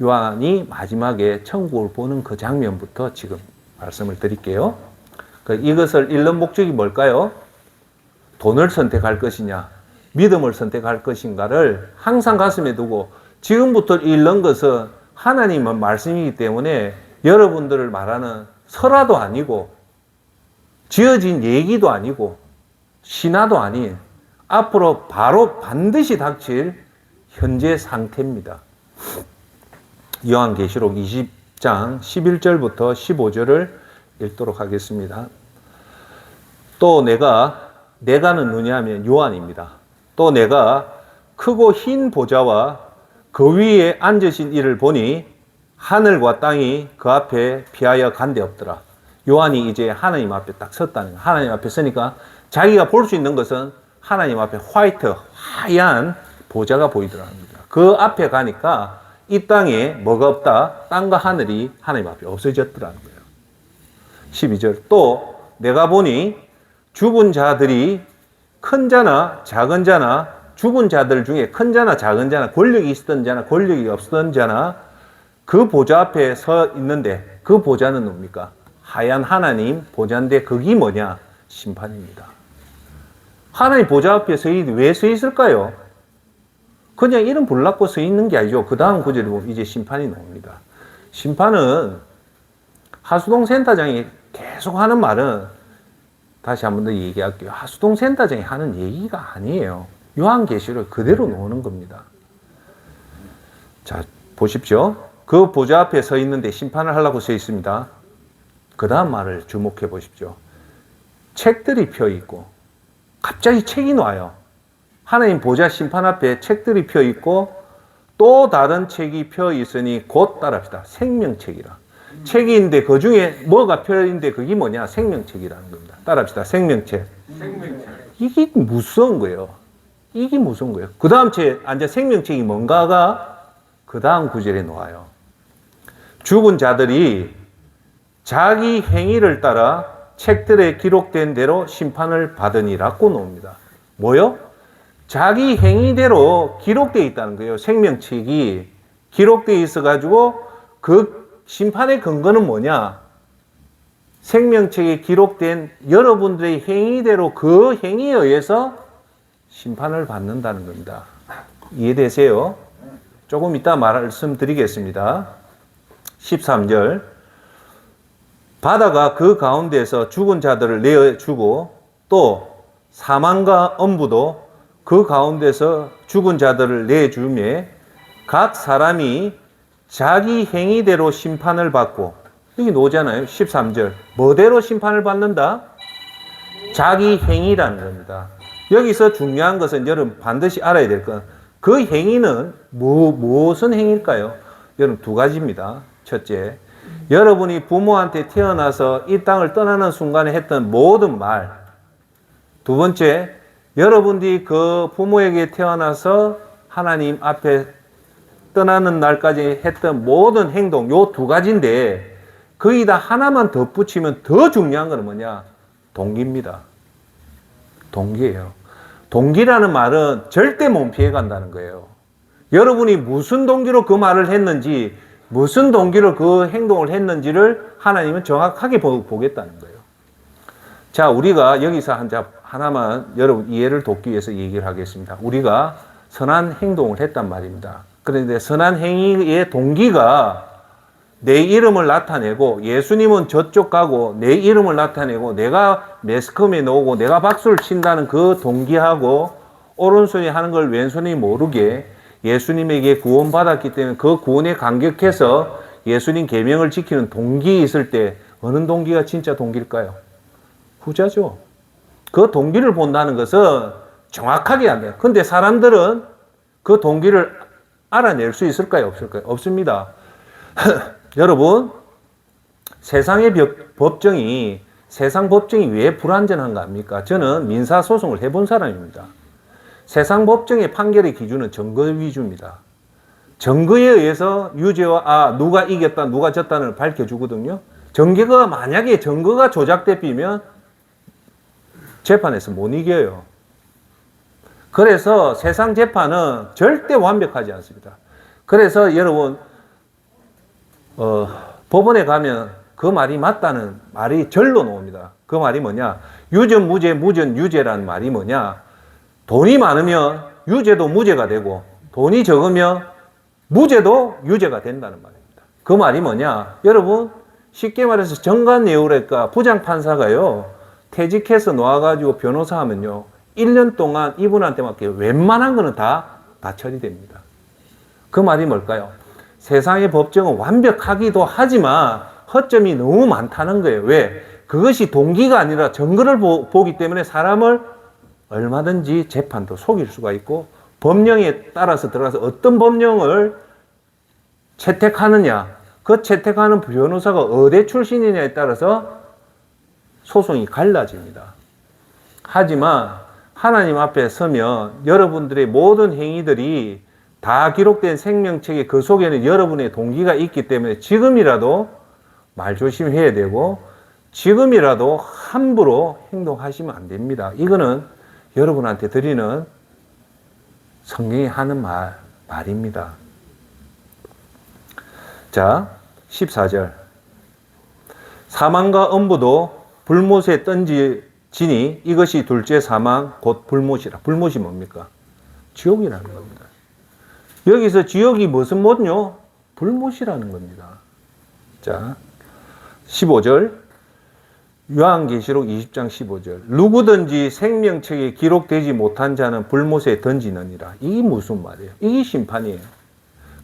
요한이 마지막에 천국을 보는 그 장면부터 지금 말씀을 드릴게요. 이것을 읽는 목적이 뭘까요? 돈을 선택할 것이냐, 믿음을 선택할 것인가를 항상 가슴에 두고 지금부터 읽는 것은 하나님의 말씀이기 때문에 여러분들을 말하는 설화도 아니고 지어진 얘기도 아니고 신화도 아닌 앞으로 바로 반드시 닥칠 현재 상태입니다. 요한계시록 20장 11절부터 15절을 읽도록 하겠습니다. 또 내가는 누구냐면 요한입니다. 또 내가 크고 흰 보좌와 그 위에 앉으신 이를 보니 하늘과 땅이 그 앞에 피하여 간데 없더라. 요한이 이제 하나님 앞에 딱 섰다는 거예요. 하나님 앞에 서니까 자기가 볼 수 있는 것은 하나님 앞에 하얀 보좌가 보이더라는 겁니다. 그 앞에 가니까 이 땅에 뭐가 없다? 땅과 하늘이 하나님 앞에 없어졌더라는 거예요. 12절. 또 내가 보니 죽은 자들이 큰 자나 작은 자나 죽은 자들 중에 큰 자나 작은 자나 권력이 있었던 자나 권력이 없었던 자나 그 보좌 앞에 서 있는데 그 보좌는 뭡니까? 하얀 하나님 보좌인데 그게 뭐냐? 심판입니다. 하나님 보좌 앞에 왜 서 있을까요? 그냥 이름 불렀고 서 있는 게 아니죠. 그 다음 구절에 보면 이제 심판이 나옵니다. 심판은 하수동 센터장이 계속 하는 말은 다시 한 번 더 얘기할게요. 하수동 센터장이 하는 얘기가 아니에요. 요한계시록 그대로 놓는 겁니다. 자, 보십시오. 그 보좌 앞에 서 있는데 심판을 하려고 서 있습니다. 그 다음 말을 주목해 보십시오. 책들이 펴 있고 갑자기 책이 나와요. 하나님 보좌 심판 앞에 책들이 펴 있고 또 다른 책이 펴 있으니 곧 따라합시다. 생명책이라. 책이 있는데 그 중에 뭐가 펴 있는데 그게 뭐냐? 생명책이라는 겁니다. 따라합시다. 생명책. 이게 무서운 거예요. 이게 무서운 거예요. 그 다음 책 앉아 생명책이 뭔가가 그 다음 구절에 나와요. 죽은 자들이 자기 행위를 따라 책들에 기록된 대로 심판을 받으니라고 나옵니다. 뭐요? 자기 행위대로 기록되어 있다는 거예요. 생명책이 기록되어 있어가지고 그 심판의 근거는 뭐냐? 생명책에 기록된 여러분들의 행위대로 그 행위에 의해서 심판을 받는다는 겁니다. 이해되세요? 조금 이따 말씀드리겠습니다. 13절. 바다가 그 가운데에서 죽은 자들을 내어주고 또 사망과 엄부도 그 가운데서 죽은 자들을 내주매 각 사람이 자기 행위대로 심판을 받고 여기 나오잖아요. 13절. 뭐대로 심판을 받는다? 자기 행위라는 겁니다. 여기서 중요한 것은 여러분 반드시 알아야 될 건 그 행위는 무슨 행위일까요? 여러분 두 가지입니다. 첫째, 여러분이 부모한테 태어나서 이 땅을 떠나는 순간에 했던 모든 말. 두 번째, 여러분들이 그 부모에게 태어나서 하나님 앞에 떠나는 날까지 했던 모든 행동, 요 두 가지인데 거기다 하나만 덧붙이면 더 중요한 건 뭐냐? 동기입니다. 동기예요. 동기라는 말은 절대 못 피해간다는 거예요. 여러분이 무슨 동기로 그 말을 했는지, 무슨 동기로 그 행동을 했는지를 하나님은 정확하게 보겠다는 거예요. 자, 우리가 여기서 하나만 여러분 이해를 돕기 위해서 얘기를 하겠습니다. 우리가 선한 행동을 했단 말입니다. 그런데 선한 행위의 동기가 내 이름을 나타내고 예수님은 저쪽 가고 내 이름을 나타내고 내가 매스컴에 나오고 내가 박수를 친다는 그 동기하고 오른손이 하는 걸 왼손이 모르게 예수님에게 구원받았기 때문에 그 구원에 감격해서 예수님 계명을 지키는 동기 있을 때 어느 동기가 진짜 동기일까요? 후자죠. 그 동기를 본다는 것은 정확하게 안 돼요. 근데 사람들은 그 동기를 알아낼 수 있을까요? 없을까요? 없습니다. 여러분, 세상 법정이 왜 불완전한가 합니까? 저는 민사소송을 해본 사람입니다. 세상 법정의 판결의 기준은 증거 위주입니다. 증거에 의해서 유죄와 누가 이겼다 누가 졌다는 밝혀주거든요. 만약에 증거가 조작되면 재판에서 못 이겨요. 그래서 세상 재판은 절대 완벽하지 않습니다. 그래서 여러분 법원에 가면 그 말이 맞다는 말이 절로 나옵니다. 그 말이 뭐냐? 유전 무죄, 무전 유죄라는 말이 뭐냐? 돈이 많으면 유죄도 무죄가 되고 돈이 적으면 무죄도 유죄가 된다는 말입니다. 그 말이 뭐냐? 여러분 쉽게 말해서 정관예우랄까 부장판사가요 퇴직해서 놓아가지고 변호사 하면요 1년 동안 이분한테 맡겨 웬만한 거는 다 처리됩니다. 그 말이 뭘까요? 세상의 법정은 완벽하기도 하지만 허점이 너무 많다는 거예요. 왜? 그것이 동기가 아니라 증거를 보기 때문에 사람을 얼마든지 재판도 속일 수가 있고 법령에 따라서 들어가서 어떤 법령을 채택하느냐 그 채택하는 변호사가 어디 출신이냐에 따라서 소송이 갈라집니다. 하지만 하나님 앞에 서면 여러분들의 모든 행위들이 다 기록된 생명책에 그 속에는 여러분의 동기가 있기 때문에 지금이라도 말 조심해야 되고 지금이라도 함부로 행동하시면 안 됩니다. 이거는 여러분한테 드리는 성경이 하는 말입니다. 자, 14절. 사망과 엄부도 불못에 던지지니 이것이 둘째 사망 곧 불못이라. 불못이 뭡니까? 지옥이라는 겁니다. 여기서 지옥이 무슨 못요? 불못이라는 겁니다. 자, 15절. 요한계시록 20장 15절. 누구든지 생명책에 기록되지 못한 자는 불못에 던지느니라. 이게 무슨 말이에요? 이게 심판이에요.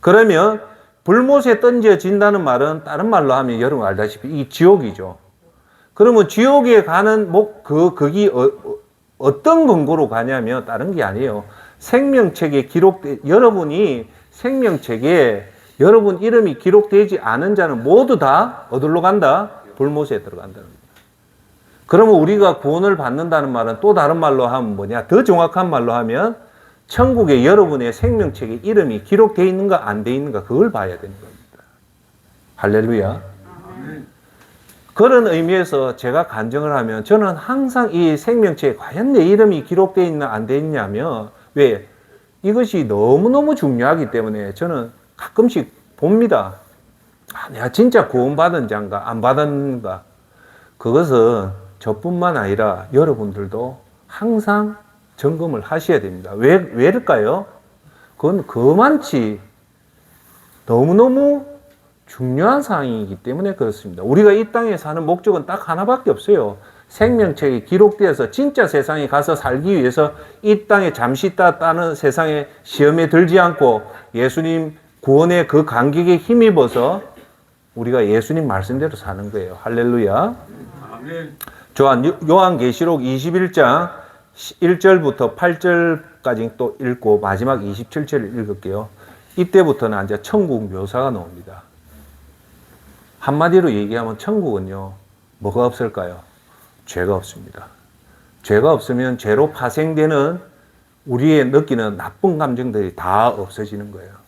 그러면 불못에 던져진다는 말은 다른 말로 하면 여러분 알다시피 이 지옥이죠. 그러면 지옥에 가는 거기 어떤 근거로 가냐면 다른 게 아니에요. 생명책에 여러분이 생명책에 여러분 이름이 기록되지 않은 자는 모두 다 어디로 간다? 불못에 들어간다는 겁니다. 그러면 우리가 구원을 받는다는 말은 또 다른 말로 하면 뭐냐? 더 정확한 말로 하면 천국에 여러분의 생명책에 이름이 기록되어 있는가 안 되어 있는가 그걸 봐야 되는 겁니다. 할렐루야. 그런 의미에서 제가 간증을 하면 저는 항상 이 생명책에 과연 내 이름이 기록되어 있나 안 되어 있냐면 왜? 이것이 너무너무 중요하기 때문에 저는 가끔씩 봅니다. 내가 진짜 구원받은 자인가 안 받았는가. 그것은 저뿐만 아니라 여러분들도 항상 점검을 하셔야 됩니다. 왜일까요? 그건 그만치 너무너무 중요한 사항이기 때문에 그렇습니다. 우리가 이 땅에 사는 목적은 딱 하나밖에 없어요. 생명책에 기록되어서 진짜 세상에 가서 살기 위해서 이 땅에 잠시 있다는 세상에 시험에 들지 않고 예수님 구원의 그 간격에 힘입어서 우리가 예수님 말씀대로 사는 거예요. 할렐루야. 아멘. 요한계시록 21장 1절부터 8절까지 또 읽고 마지막 27절을 읽을게요. 이때부터는 이제 천국 묘사가 나옵니다. 한마디로 얘기하면 천국은요, 뭐가 없을까요? 죄가 없습니다. 죄가 없으면 죄로 파생되는 우리의 느끼는 나쁜 감정들이 다 없어지는 거예요.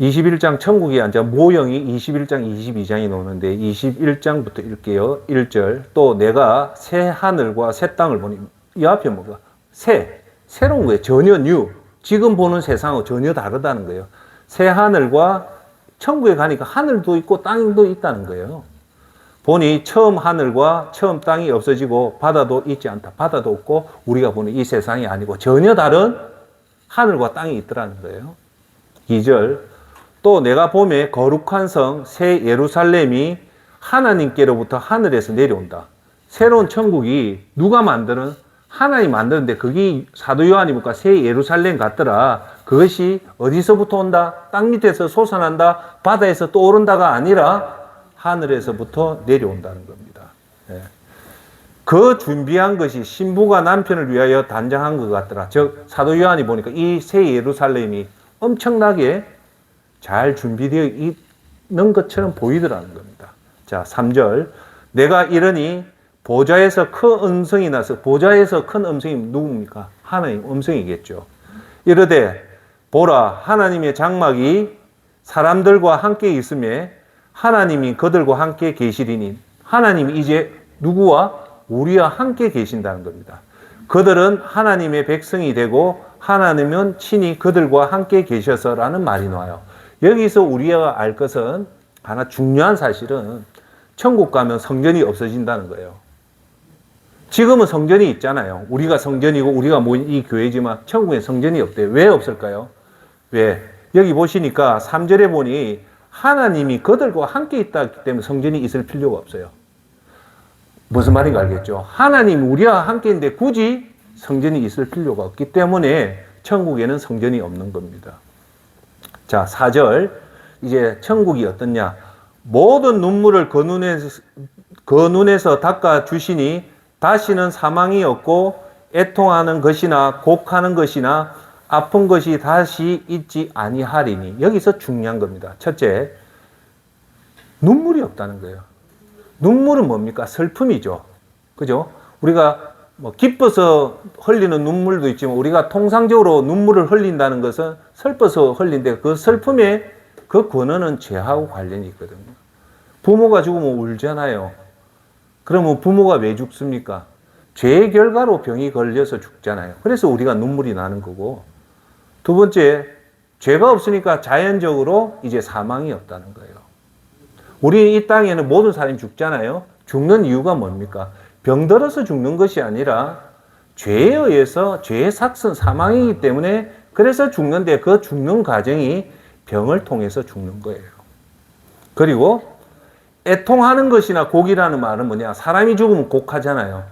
21장 천국이 이제 모형이 21장 22장이 나오는데 21장부터 읽게요. 1절. 또 내가 새 하늘과 새 땅을 보니 이 앞에 뭐가? 새로운 거예요. 전혀 뉴. 지금 보는 세상하고 전혀 다르다는 거예요. 새 하늘과 천국에 가니까 하늘도 있고 땅도 있다는 거예요. 보니 처음 하늘과 처음 땅이 없어지고 바다도 있지 않다. 바다도 없고 우리가 보는 이 세상이 아니고 전혀 다른 하늘과 땅이 있더라는 거예요. 2절. 또 내가 보매 거룩한 성 새 예루살렘이 하나님께로부터 하늘에서 내려온다. 새로운 천국이 누가 만드는? 하나님 만드는데 그게 사도 요한이 보니까 새 예루살렘 같더라. 그것이 어디서부터 온다? 땅 밑에서 솟아난다. 바다에서 떠오른다가 아니라 하늘에서부터 내려온다는 겁니다. 네. 그 준비한 것이 신부가 남편을 위하여 단장한 것 같더라. 즉 사도 요한이 보니까 이 새 예루살렘이 엄청나게 잘 준비되어 있는 것처럼 보이더라는 겁니다. 자, 3절. 내가 이르니 보좌에서 큰 음성이 나서, 보좌에서 큰 음성이 누굽니까? 하나님 음성이겠죠. 이르되 보라, 하나님의 장막이 사람들과 함께 있음에 하나님이 그들과 함께 계시리니, 하나님이 이제 누구와? 우리와 함께 계신다는 겁니다. 그들은 하나님의 백성이 되고 하나님은 친히 그들과 함께 계셔서라는 말이 나와요. 여기서 우리가 알 것은 하나 중요한 사실은 천국 가면 성전이 없어진다는 거예요. 지금은 성전이 있잖아요. 우리가 성전이고 우리가 모인 이 교회지만 천국에 성전이 없대요. 왜 없을까요? 왜? 여기 보시니까 3절에 보니 하나님이 그들과 함께 있기 때문에 성전이 있을 필요가 없어요. 무슨 말인가 알겠죠? 하나님이 우리와 함께 있는데 굳이 성전이 있을 필요가 없기 때문에 천국에는 성전이 없는 겁니다. 자, 4절. 이제 천국이 어떻냐? 모든 눈물을 그 눈에서 닦아 주시니 다시는 사망이 없고 애통하는 것이나 곡하는 것이나 아픈 것이 다시 있지 아니하리니. 여기서 중요한 겁니다. 첫째, 눈물이 없다는 거예요. 눈물은 뭡니까? 슬픔이죠. 그죠? 우리가 뭐 기뻐서 흘리는 눈물도 있지만 우리가 통상적으로 눈물을 흘린다는 것은 슬퍼서 흘린데 그 슬픔의 그 근원은 죄하고 관련이 있거든요. 부모가 죽으면 울잖아요. 그러면 부모가 왜 죽습니까? 죄의 결과로 병이 걸려서 죽잖아요. 그래서 우리가 눈물이 나는 거고, 두 번째, 죄가 없으니까 자연적으로 이제 사망이 없다는 거예요. 우리 이 땅에는 모든 사람이 죽잖아요. 죽는 이유가 뭡니까? 병들어서 죽는 것이 아니라 죄에 의해서 죄의 삭선 사망이기 때문에 그래서 죽는데 그 죽는 과정이 병을 통해서 죽는 거예요. 그리고 애통하는 것이나 곡이라는 말은 뭐냐? 사람이 죽으면 곡하잖아요.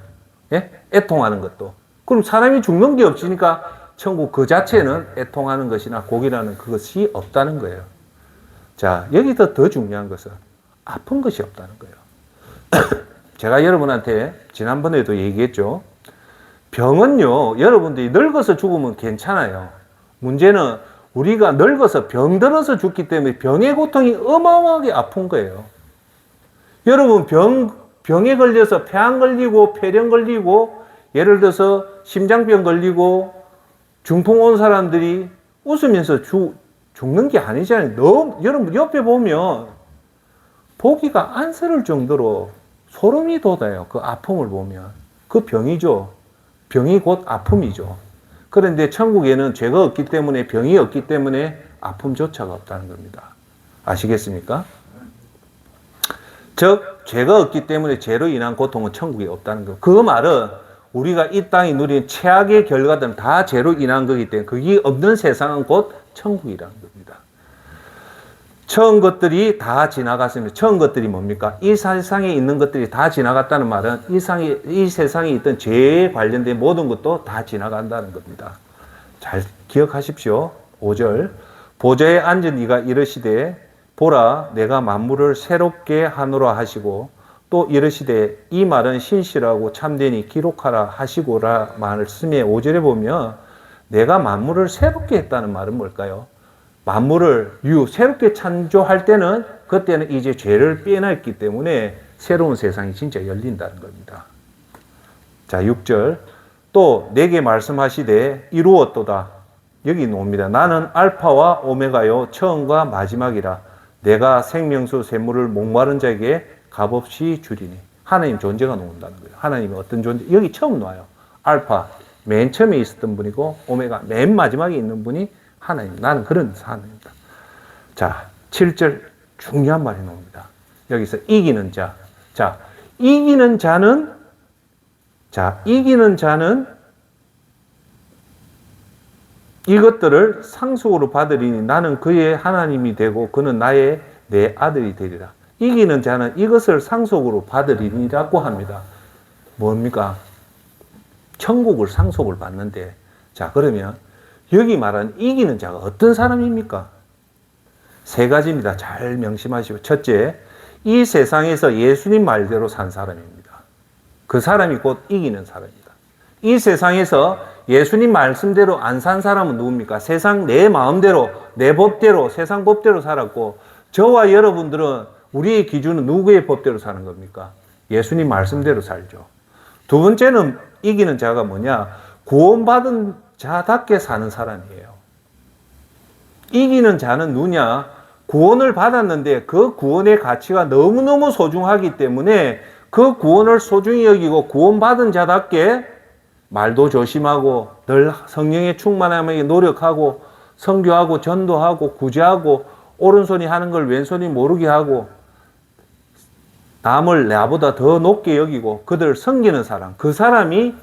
예? 애통하는 것도. 그럼 사람이 죽는 게 없으니까 천국 그 자체는 애통하는 것이나 곡이라는 그것이 없다는 거예요. 자, 여기서 더 중요한 것은 아픈 것이 없다는 거예요. 제가 여러분한테 지난번에도 얘기했죠. 병은요, 여러분들이 늙어서 죽으면 괜찮아요. 문제는 우리가 늙어서 병들어서 죽기 때문에 병의 고통이 어마어마하게 아픈 거예요. 여러분 병에 걸려서 폐암 걸리고 폐렴 걸리고 예를 들어서 심장병 걸리고 중풍 온 사람들이 웃으면서 죽는 게 아니잖아요. 여러분 옆에 보면 보기가 안쓰러울 정도로 소름이 돋아요. 그 아픔을 보면. 그 병이죠. 병이 곧 아픔이죠. 그런데 천국에는 죄가 없기 때문에 병이 없기 때문에 아픔조차가 없다는 겁니다. 아시겠습니까? 즉 죄가 없기 때문에 죄로 인한 고통은 천국에 없다는 거. 그 말은 우리가 이 땅이 누린 최악의 결과들은 다 죄로 인한 거기 때문에 그게 없는 세상은 곧 천국이라는 겁니다. 처음 것들이 다 지나갔습니다. 처음 것들이 뭡니까? 이 세상에 있는 것들이 다 지나갔다는 말은 이 세상에 있던 죄에 관련된 모든 것도 다 지나간다는 겁니다. 잘 기억하십시오. 5절. 보좌에 앉은 이가 이르시되 보라 내가 만물을 새롭게 하노라 하시고 또 이르시되 이 말은 신실하고 참되니 기록하라 하시고라 말씀에 5절에 보면 내가 만물을 새롭게 했다는 말은 뭘까요? 만물을 새롭게 창조할 때는 그때는 이제 죄를 빼냈기 때문에 새로운 세상이 진짜 열린다는 겁니다. 자, 6절. 또 내게 말씀하시되 이루었도다. 여기 나옵니다. 나는 알파와 오메가요 처음과 마지막이라. 내가 생명수 샘물을 목마른 자에게 값없이 주리니. 하나님 존재가 나온다는 거예요. 하나님이 어떤 존재? 여기 처음 나와요. 알파, 맨 처음에 있었던 분이고 오메가, 맨 마지막에 있는 분이 하나님. 나는 그런 하나님이다. 자, 7절 중요한 말이 나옵니다. 여기서 이기는 자. 자, 이기는 자는 이것들을 상속으로 받으리니 나는 그의 하나님이 되고 그는 내 아들이 되리라. 이기는 자는 이것을 상속으로 받으리니라고 합니다. 뭡니까? 천국을 상속을 받는데, 자, 그러면 여기 말하는 이기는 자가 어떤 사람입니까? 세 가지입니다. 잘 명심하시고. 첫째, 이 세상에서 예수님 말대로 산 사람입니다. 그 사람이 곧 이기는 사람입니다. 이 세상에서 예수님 말씀대로 안 산 사람은 누굽니까? 세상 내 마음대로, 내 법대로, 세상 법대로 살았고, 저와 여러분들은 우리의 기준은 누구의 법대로 사는 겁니까? 예수님 말씀대로 살죠. 두 번째는 이기는 자가 뭐냐? 구원받은 자답게 사는 사람이에요. 이기는 자는 누냐? 구원을 받았는데 그 구원의 가치가 너무너무 소중하기 때문에 그 구원을 소중히 여기고 구원받은 자답게 말도 조심하고 늘 성령의 충만함에 노력하고 선교하고 전도하고 구제하고 오른손이 하는 걸 왼손이 모르게 하고 남을 나보다 더 높게 여기고 그들을 섬기는 사람, 그 사람이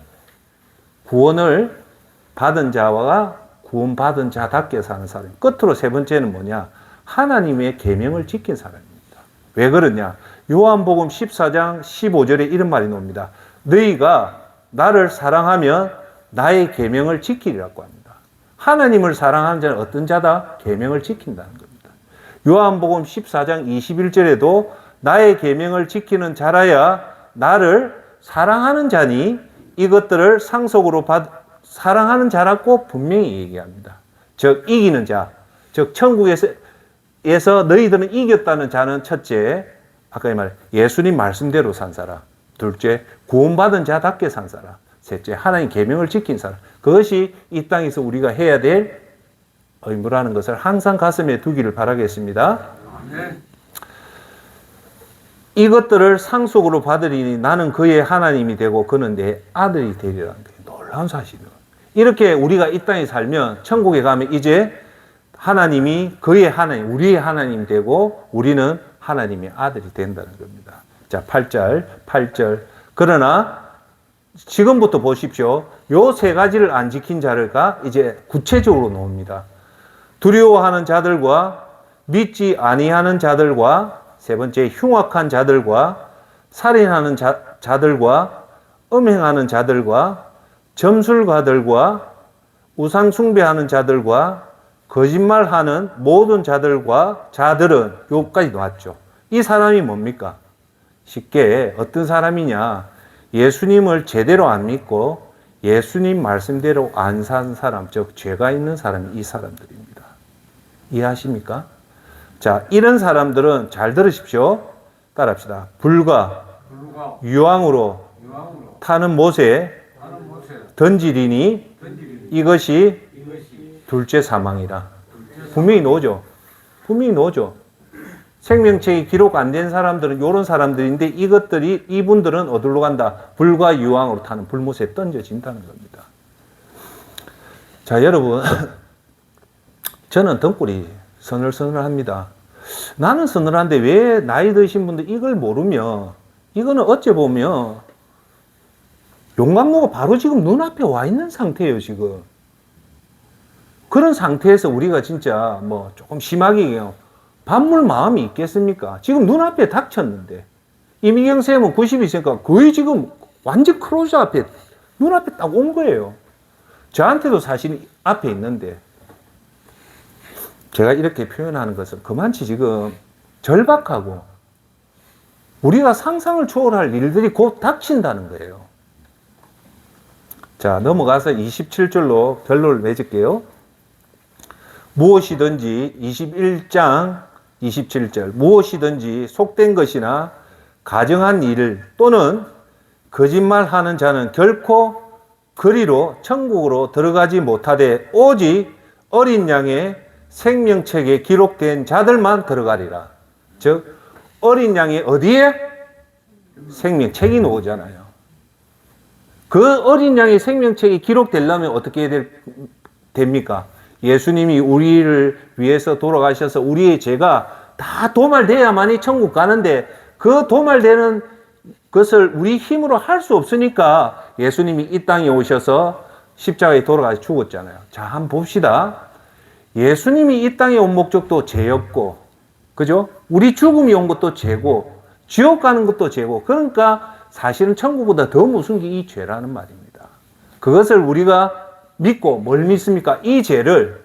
구원을 받은 자와 구원받은 자답게 사는 사람. 끝으로 세 번째는 뭐냐? 하나님의 계명을 지킨 사람입니다. 왜 그러냐? 요한복음 14장 15절에 이런 말이 나옵니다. 너희가 나를 사랑하면 나의 계명을 지키리라고 합니다. 하나님을 사랑하는 자는 어떤 자다? 계명을 지킨다는 겁니다. 요한복음 14장 21절에도 나의 계명을 지키는 자라야 나를 사랑하는 자니 이것들을 상속으로 사랑하는 자라고 분명히 얘기합니다. 즉 이기는 자, 즉 천국에서 너희들은 이겼다는 자는 첫째, 아까 이 말 예수님 말씀대로 산 사람. 둘째, 구원받은 자답게 산 사람. 셋째, 하나님 계명을 지킨 사람. 그것이 이 땅에서 우리가 해야 될 의무라는 것을 항상 가슴에 두기를 바라겠습니다. 이것들을 상속으로 받으리니 나는 그의 하나님이 되고 그는 내 아들이 되리라는 게 놀라운 사실이에요. 이렇게 우리가 이 땅에 살면 천국에 가면 이제 하나님이 그의 하나님, 우리의 하나님 되고 우리는 하나님의 아들이 된다는 겁니다. 자, 8절. 그러나 지금부터 보십시오. 요 세 가지를 안 지킨 자가 이제 구체적으로 나옵니다. 두려워하는 자들과 믿지 아니하는 자들과 세 번째 흉악한 자들과 살인하는 자들과 음행하는 자들과 점술가들과 우상 숭배하는 자들과 거짓말하는 모든 자들은 여기까지 나왔죠. 이 사람이 뭡니까? 쉽게 어떤 사람이냐? 예수님을 제대로 안 믿고 예수님 말씀대로 안 산 사람, 즉 죄가 있는 사람이 이 사람들입니다. 이해하십니까? 자, 이런 사람들은 잘 들으십시오. 따라합시다. 불과 유황으로 타는 못에 던지리니 이것이 둘째 사망이라. 분명히 나오죠. 생명책이 기록 안 된 사람들은 이런 사람들인데 이분들은 어디로 간다? 불과 유황으로 타는 불못에 던져진다는 겁니다. 자, 여러분, 저는 등골이 서늘서늘합니다. 나는 서늘한데 왜 나이 드신 분들 이걸 모르면 이거는 어째 보면 용광로가 바로 지금 눈앞에 와 있는 상태예요, 지금. 그런 상태에서 우리가 진짜 뭐 조금 심하게 반물 마음이 있겠습니까? 지금 눈앞에 닥쳤는데 이미경 쌤은 90이니까 거의 지금 완전 크로즈 앞에 눈앞에 딱 온 거예요. 저한테도 사실 앞에 있는데 제가 이렇게 표현하는 것은 그만치 지금 절박하고 우리가 상상을 초월할 일들이 곧 닥친다는 거예요. 자, 넘어가서 27절로 결론을 맺을게요. 무엇이든지 21장 27절 무엇이든지 속된 것이나 가정한 일을 또는 거짓말하는 자는 결코 그리로 천국으로 들어가지 못하되 오직 어린 양의 생명책에 기록된 자들만 들어가리라. 즉 어린 양이 어디에? 생명책이 나오잖아요. 그 어린 양의 생명책이 기록되려면 어떻게 됩니까? 예수님이 우리를 위해서 돌아가셔서 우리의 죄가 다 도말돼야만이 천국 가는데 그 도말되는 것을 우리 힘으로 할 수 없으니까 예수님이 이 땅에 오셔서 십자가에 돌아가서 죽었잖아요. 자, 한번 봅시다. 예수님이 이 땅에 온 목적도 죄였고, 그죠? 우리 죽음이 온 것도 죄고, 지옥 가는 것도 죄고, 그러니까 사실은 천국보다 더 무서운 게 이 죄라는 말입니다. 그것을 우리가 믿고 뭘 믿습니까? 이 죄를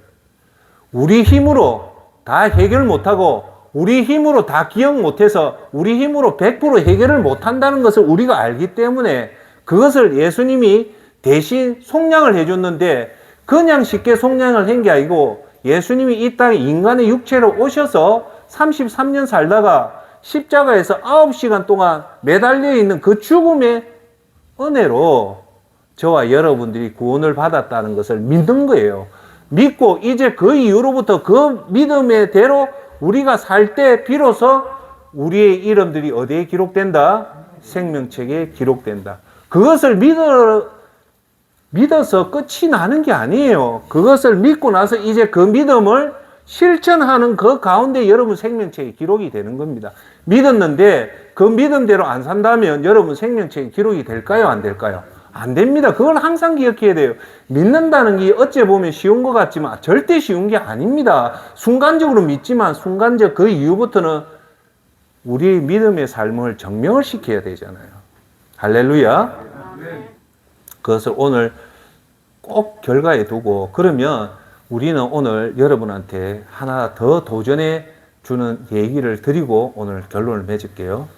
우리 힘으로 다 해결 못하고 우리 힘으로 다 기억 못해서 우리 힘으로 100% 해결을 못한다는 것을 우리가 알기 때문에 그것을 예수님이 대신 속량을 해줬는데 그냥 쉽게 속량을 한 게 아니고 예수님이 이 땅에 인간의 육체로 오셔서 33년 살다가 십자가에서 9시간 동안 매달려 있는 그 죽음의 은혜로 저와 여러분들이 구원을 받았다는 것을 믿는 거예요. 믿고 이제 그 이후로부터 그 믿음의 대로 우리가 살 때 비로소 우리의 이름들이 어디에 기록된다? 생명책에 기록된다. 그것을 믿어서 끝이 나는 게 아니에요. 그것을 믿고 나서 이제 그 믿음을 실천하는 그 가운데 여러분 생명책에 기록이 되는 겁니다. 믿었는데 그 믿음대로 안 산다면 여러분 생명책에 기록이 될까요? 안 될까요? 안 됩니다. 그걸 항상 기억해야 돼요. 믿는다는 게 어찌 보면 쉬운 것 같지만 절대 쉬운 게 아닙니다. 순간적으로 믿지만 순간적 그 이후부터는 우리의 믿음의 삶을 증명을 시켜야 되잖아요. 할렐루야. 그것을 오늘 꼭 결과에 두고 그러면 우리는 오늘 여러분한테 하나 더 도전해 주는 얘기를 드리고 오늘 결론을 맺을게요.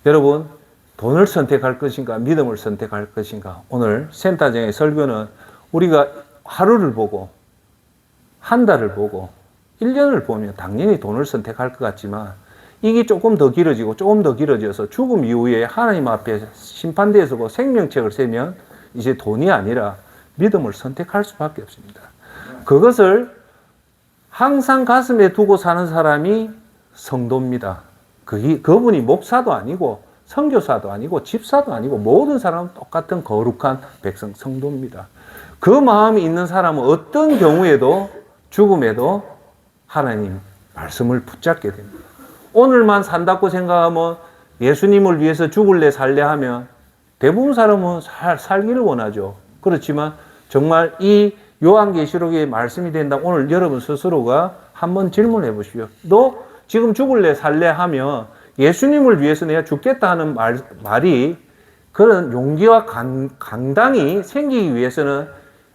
여러분, 돈을 선택할 것인가 믿음을 선택할 것인가. 오늘 센터장의 설교는 우리가 하루를 보고 한 달을 보고 1년을 보면 당연히 돈을 선택할 것 같지만 이게 조금 더 길어지고 조금 더 길어져서 죽음 이후에 하나님 앞에 심판대에 서고 생명책을 세면 이제 돈이 아니라 믿음을 선택할 수밖에 없습니다. 그것을 항상 가슴에 두고 사는 사람이 성도입니다. 그분이 목사도 아니고 선교사도 아니고 집사도 아니고 모든 사람은 똑같은 거룩한 백성 성도입니다. 그 마음이 있는 사람은 어떤 경우에도 죽음에도 하나님 말씀을 붙잡게 됩니다. 오늘만 산다고 생각하면 예수님을 위해서 죽을래 살래 하면 대부분 사람은 살기를 원하죠. 그렇지만 정말 이 요한계시록의 말씀이 된다. 오늘 여러분 스스로가 한번 질문해 보십시오. 너 지금 죽을래 살래 하면 예수님을 위해서 내가 죽겠다 하는 말이 그런 용기와 강당이 생기기 위해서는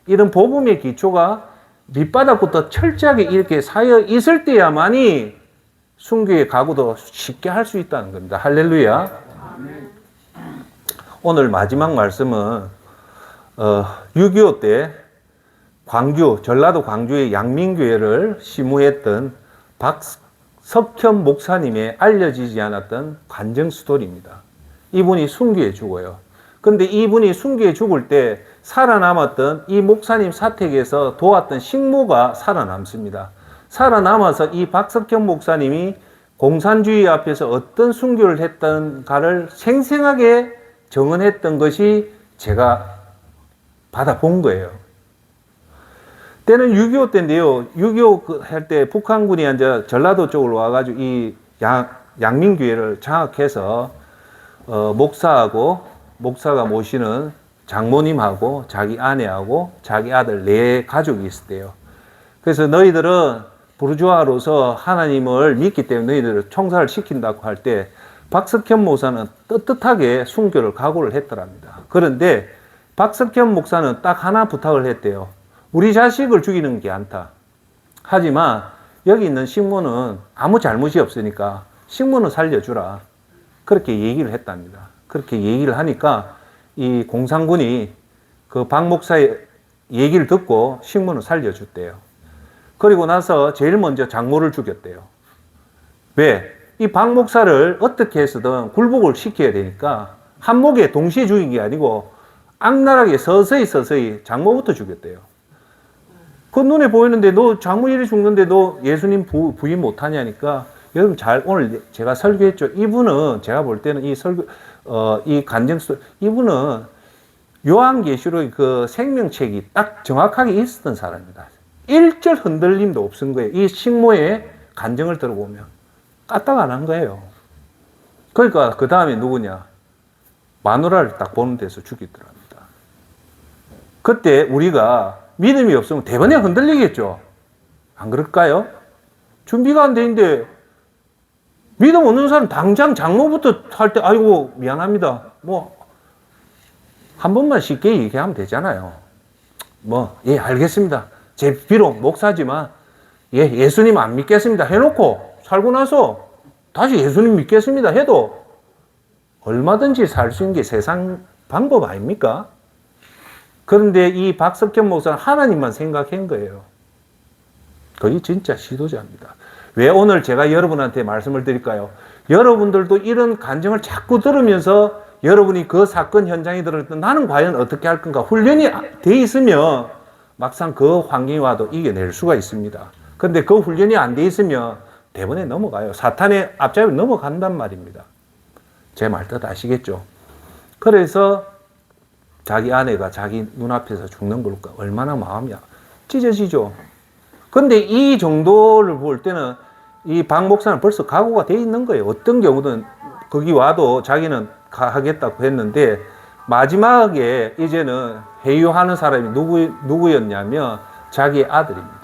이런 복음의 기초가 밑바닥부터 철저하게 이렇게 쌓여 있을 때야만이 순교의 각오도 쉽게 할 수 있다는 겁니다. 할렐루야. 오늘 마지막 말씀은 6.25 때 전라도 광주의 양민교회를 시무했던 박석현 목사님의 알려지지 않았던 간증 스토리입니다. 이분이 순교에 죽어요. 근데 이분이 순교에 죽을 때 살아남았던 이 목사님 사택에서 도왔던 식모가 살아남습니다. 살아남아서 이 박석현 목사님이 공산주의 앞에서 어떤 순교를 했던가를 생생하게 정언했던 것이 제가 받아본 거예요. 때는 6.25 때인데요. 6.25 할 때 북한군이 이제 전라도 쪽으로 와가지고 이 양민교회를 장악해서 목사가 모시는 장모님하고 자기 아내하고 자기 아들 4가족이 있었대요. 그래서 너희들은 부르주아로서 하나님을 믿기 때문에 너희들을 총살을 시킨다고 할 때 박석현 목사는 떳떳하게 순교를 각오를 했더랍니다. 그런데 박석현 목사는 딱 하나 부탁을 했대요. 우리 자식을 죽이는 게 않다. 하지만 여기 있는 식모는 아무 잘못이 없으니까 식모는 살려주라. 그렇게 얘기를 했답니다. 그렇게 얘기를 하니까 이 공산군이 그 박 목사의 얘기를 듣고 식모는 살려줬대요. 그리고 나서 제일 먼저 장모를 죽였대요. 왜? 이 박 목사를 어떻게 해서든 굴복을 시켜야 되니까 한 목에 동시에 죽인 게 아니고 악랄하게 서서히 장모부터 죽였대요. 그 눈에 보이는데 너 장모 일이 죽는데 너 예수님 부인 못하냐니까 여러분 오늘 제가 설교했죠. 이분은 제가 볼 때는 이 간증서 이분은 요한계시록 그 생명책이 딱 정확하게 있었던 사람입니다. 일절 흔들림도 없은 거예요. 이 식모의 간증을 들어보면 까딱 안 한 거예요. 그러니까 그 다음에 누구냐? 마누라를 딱 보는 데서 죽이더랍니다. 그때 우리가 믿음이 없으면 대번에 흔들리겠죠. 안 그럴까요? 준비가 안 돼 있는데 믿음 없는 사람 당장 장모부터 할 때 아이고 미안합니다. 한 번만 쉽게 얘기하면 되잖아요. 예 알겠습니다. 제 비록 목사지만 예수님 안 믿겠습니다 해놓고 살고 나서 다시 예수님 믿겠습니다 해도 얼마든지 살 수 있는 게 세상 방법 아닙니까? 그런데 이 박석현 목사는 하나님만 생각한 거예요. 그게 진짜 지도자입니다. 왜 오늘 제가 여러분한테 말씀을 드릴까요? 여러분들도 이런 간증을 자꾸 들으면서 여러분이 그 사건 현장에 들어갈 때 나는 과연 어떻게 할 건가 훈련이 돼 있으면 막상 그 환경이 와도 이겨낼 수가 있습니다. 그런데 그 훈련이 안 돼 있으면 대번에 넘어가요. 사탄의 앞잡이로 넘어간단 말입니다. 제 말 뜻 아시겠죠? 그래서 자기 아내가 자기 눈앞에서 죽는 걸 얼마나 마음이 찢어지죠. 근데 이 정도를 볼 때는 이 박 목사는 벌써 각오가 돼 있는 거예요. 어떤 경우든 거기 와도 자기는 하겠다고 했는데 마지막에 이제는 회유하는 사람이 누구였냐면 자기 아들입니다.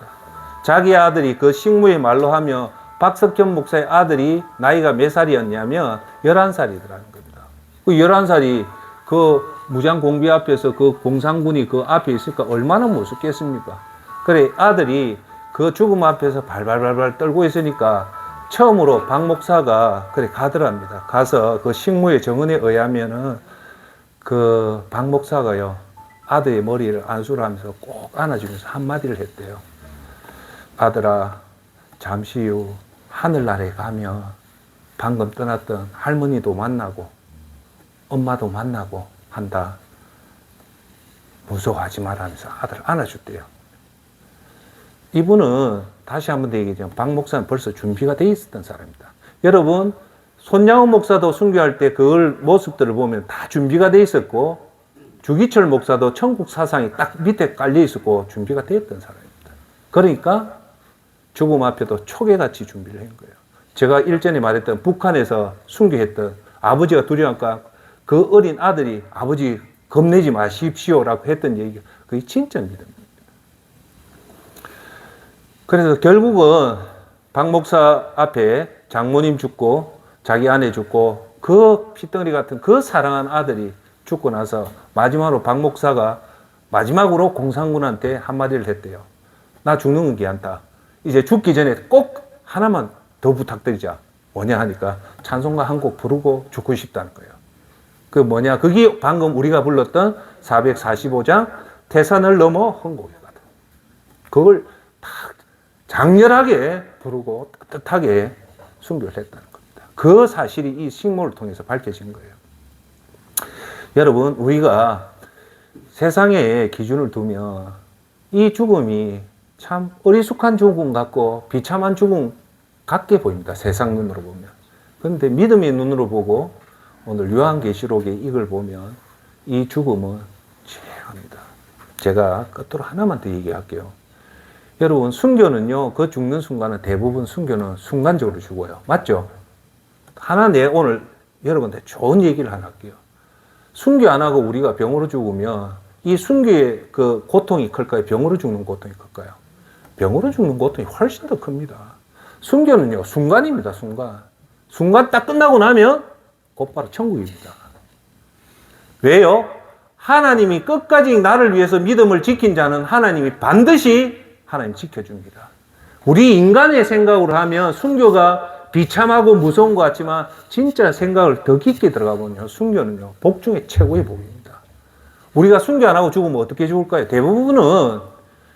자기 아들이 그 식무의 말로 하면 박석현 목사의 아들이 나이가 몇 살이었냐면 11살이더라는 겁니다. 그 11살이 그 무장공비 앞에서 그 공산군이 그 앞에 있으니까 얼마나 무섭겠습니까? 그래 아들이 그 죽음 앞에서 발발발발 떨고 있으니까 처음으로 박 목사가 그래 가더랍니다. 가서 그 식무의 정언에 의하면은 그 박 목사가요 아들의 머리를 안수를 하면서 꼭 안아주면서 한마디를 했대요. 아들아, 잠시 후 하늘나라에 가면 방금 떠났던 할머니도 만나고 엄마도 만나고 한다. 무서워하지 말라면서 아들을 안아줬대요. 이분은 다시 한번 얘기하자면 박 목사는 벌써 준비가 돼 있었던 사람입니다. 여러분 손양훈 목사도 순교할 때 그걸 모습들을 보면 다 준비가 돼 있었고 주기철 목사도 천국 사상이 딱 밑에 깔려 있었고 준비가 되었던 사람입니다. 그러니까 죽음 앞에도 초계같이 준비를 한 거예요. 제가 일전에 말했던 북한에서 순교했던 아버지가 두려우니까 그 어린 아들이 아버지 겁내지 마십시오라고 했던 얘기가 그게 진짜 믿음입니다. 그래서 결국은 박 목사 앞에 장모님 죽고 자기 아내 죽고 그 피덩어리 같은 그 사랑한 아들이 죽고 나서 마지막으로 박 목사가 마지막으로 공산군한테 한마디를 했대요. 나 죽는 건 귀찮다. 이제 죽기 전에 꼭 하나만 더 부탁드리자. 뭐냐 하니까 찬송가 한 곡 부르고 죽고 싶다는 거예요. 그 뭐냐? 그게 방금 우리가 불렀던 445장 태산을 넘어 헌곡이거든. 그걸 딱 장렬하게 부르고 따뜻하게 순교를 했다는 겁니다. 그 사실이 이 식모를 통해서 밝혀진 거예요. 여러분, 우리가 세상의 기준을 두면 이 죽음이 참 어리숙한 죽음 같고 비참한 죽음 같게 보입니다. 세상 눈으로 보면. 그런데 믿음의 눈으로 보고 오늘 요한계시록의 이걸 보면 이 죽음은 최악입니다. 제가 끝으로 하나만 더 얘기할게요. 여러분, 순교는요, 그 죽는 순간은 대부분 순교는 순간적으로 죽어요. 맞죠? 하나 오늘 여러분한테 좋은 얘기를 하나 할게요. 순교 안 하고 우리가 병으로 죽으면 이 순교의 그 고통이 클까요? 병으로 죽는 고통이 클까요? 병으로 죽는 고통이 훨씬 더 큽니다. 순교는요, 순간입니다, 순간. 순간 딱 끝나고 나면 곧바로 천국입니다. 왜요? 하나님이 끝까지 나를 위해서 믿음을 지킨 자는 하나님이 반드시 하나님 지켜줍니다. 우리 인간의 생각으로 하면 순교가 비참하고 무서운 것 같지만 진짜 생각을 더 깊게 들어가 보면요, 순교는요, 복 중에 최고의 복입니다. 우리가 순교 안 하고 죽으면 어떻게 죽을까요? 대부분은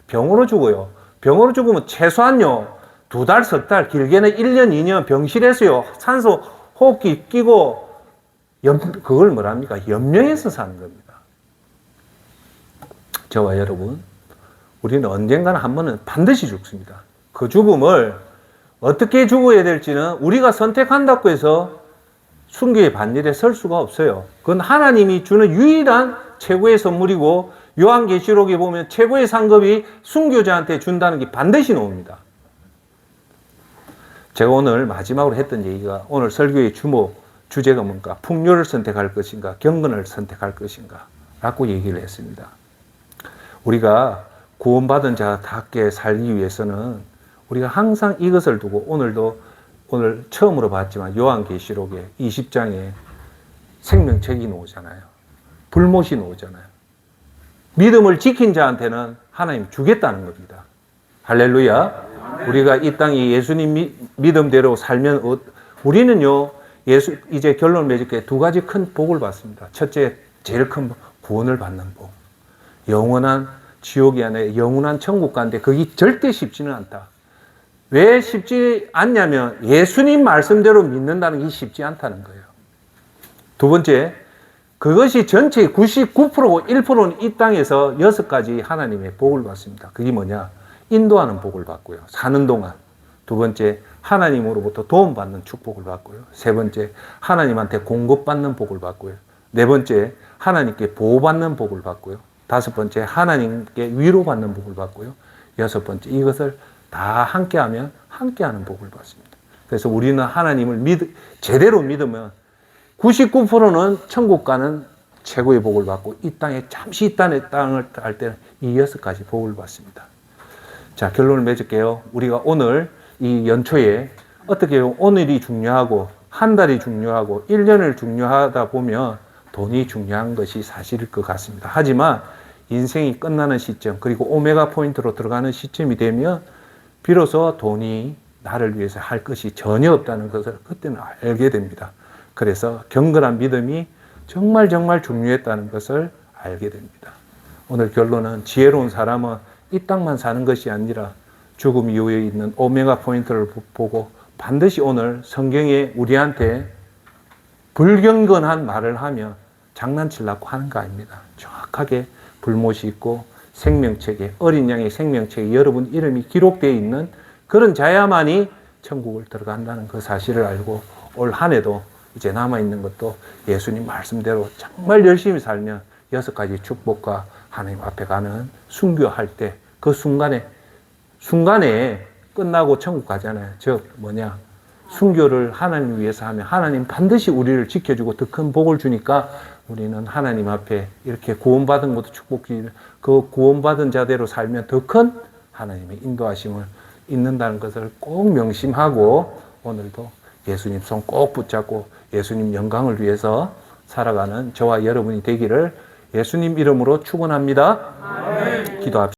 병으로 죽어요. 병으로 죽으면 최소한요, 2달, 3달, 길게는 1년, 2년 병실에서요, 산소 호흡기 끼고, 그걸 뭐랍니까? 연명해서 사는 겁니다. 저와 여러분, 우리는 언젠가는 한 번은 반드시 죽습니다. 그 죽음을 어떻게 죽어야 될지는 우리가 선택한다고 해서 순교의 반열에 설 수가 없어요. 그건 하나님이 주는 유일한 최고의 선물이고, 요한계시록에 보면 최고의 상급이 순교자한테 준다는 게 반드시 나옵니다. 제가 오늘 마지막으로 했던 얘기가 오늘 설교의 주제가 뭔가 풍요를 선택할 것인가 경건을 선택할 것인가 라고 얘기를 했습니다. 우리가 구원받은 자답게 살기 위해서는 우리가 항상 이것을 두고 오늘 처음으로 봤지만 요한계시록의 20장에 생명책이 나오잖아요. 불못이 나오잖아요. 믿음을 지킨 자한테는 하나님 주겠다는 겁니다. 할렐루야. 우리가 이 땅에 예수님 믿음대로 살면 우리는요, 이제 결론을 맺을게 2가지 큰 복을 받습니다. 첫째, 제일 큰 구원을 받는 복. 영원한 지옥이 아니라 영원한 천국 가는데 그게 절대 쉽지는 않다. 왜 쉽지 않냐면 예수님 말씀대로 믿는다는 게 쉽지 않다는 거예요. 두 번째, 그것이 전체의 99%고 1%는 이 땅에서 6가지 하나님의 복을 받습니다. 그게 뭐냐? 인도하는 복을 받고요. 사는 동안. 두 번째, 하나님으로부터 도움받는 축복을 받고요. 세 번째, 하나님한테 공급받는 복을 받고요. 네 번째, 하나님께 보호받는 복을 받고요. 다섯 번째, 하나님께 위로받는 복을 받고요. 여섯 번째, 이것을 다 함께하면 함께하는 복을 받습니다. 그래서 우리는 하나님을 제대로 믿으면 99%는 천국 가는 최고의 복을 받고 이 땅에 잠시 이 땅을 할 때는 이 6가지 복을 받습니다. 자, 결론을 맺을게요. 우리가 오늘 이 연초에 어떻게 오늘이 중요하고 한 달이 중요하고 1년을 중요하다 보면 돈이 중요한 것이 사실일 것 같습니다. 하지만 인생이 끝나는 시점 그리고 오메가 포인트로 들어가는 시점이 되면 비로소 돈이 나를 위해서 할 것이 전혀 없다는 것을 그때는 알게 됩니다. 그래서 경건한 믿음이 정말 중요했다는 것을 알게 됩니다. 오늘 결론은 지혜로운 사람은 이 땅만 사는 것이 아니라 죽음 이후에 있는 오메가 포인트를 보고 반드시 오늘 성경에 우리한테 불경건한 말을 하면 장난치려고 하는 거 아닙니다. 정확하게 불못이 있고 생명책에 어린 양의 생명책에 여러분 이름이 기록되어 있는 그런 자야만이 천국을 들어간다는 그 사실을 알고 올 한 해도 이제 남아있는 것도 예수님 말씀대로 정말 열심히 살면 6가지 축복과 하나님 앞에 가는 순교할 때 그 순간에 끝나고 천국 가잖아요. 즉 뭐냐? 순교를 하나님 위해서 하면 하나님 반드시 우리를 지켜주고 더 큰 복을 주니까 우리는 하나님 앞에 이렇게 구원받은 것도 축복이지만 그 구원받은 자대로 살면 더 큰 하나님의 인도하심을 잊는다는 것을 꼭 명심하고 오늘도 예수님 손 꼭 붙잡고 예수님 영광을 위해서 살아가는 저와 여러분이 되기를 예수님 이름으로 축원합니다. 기도합시다.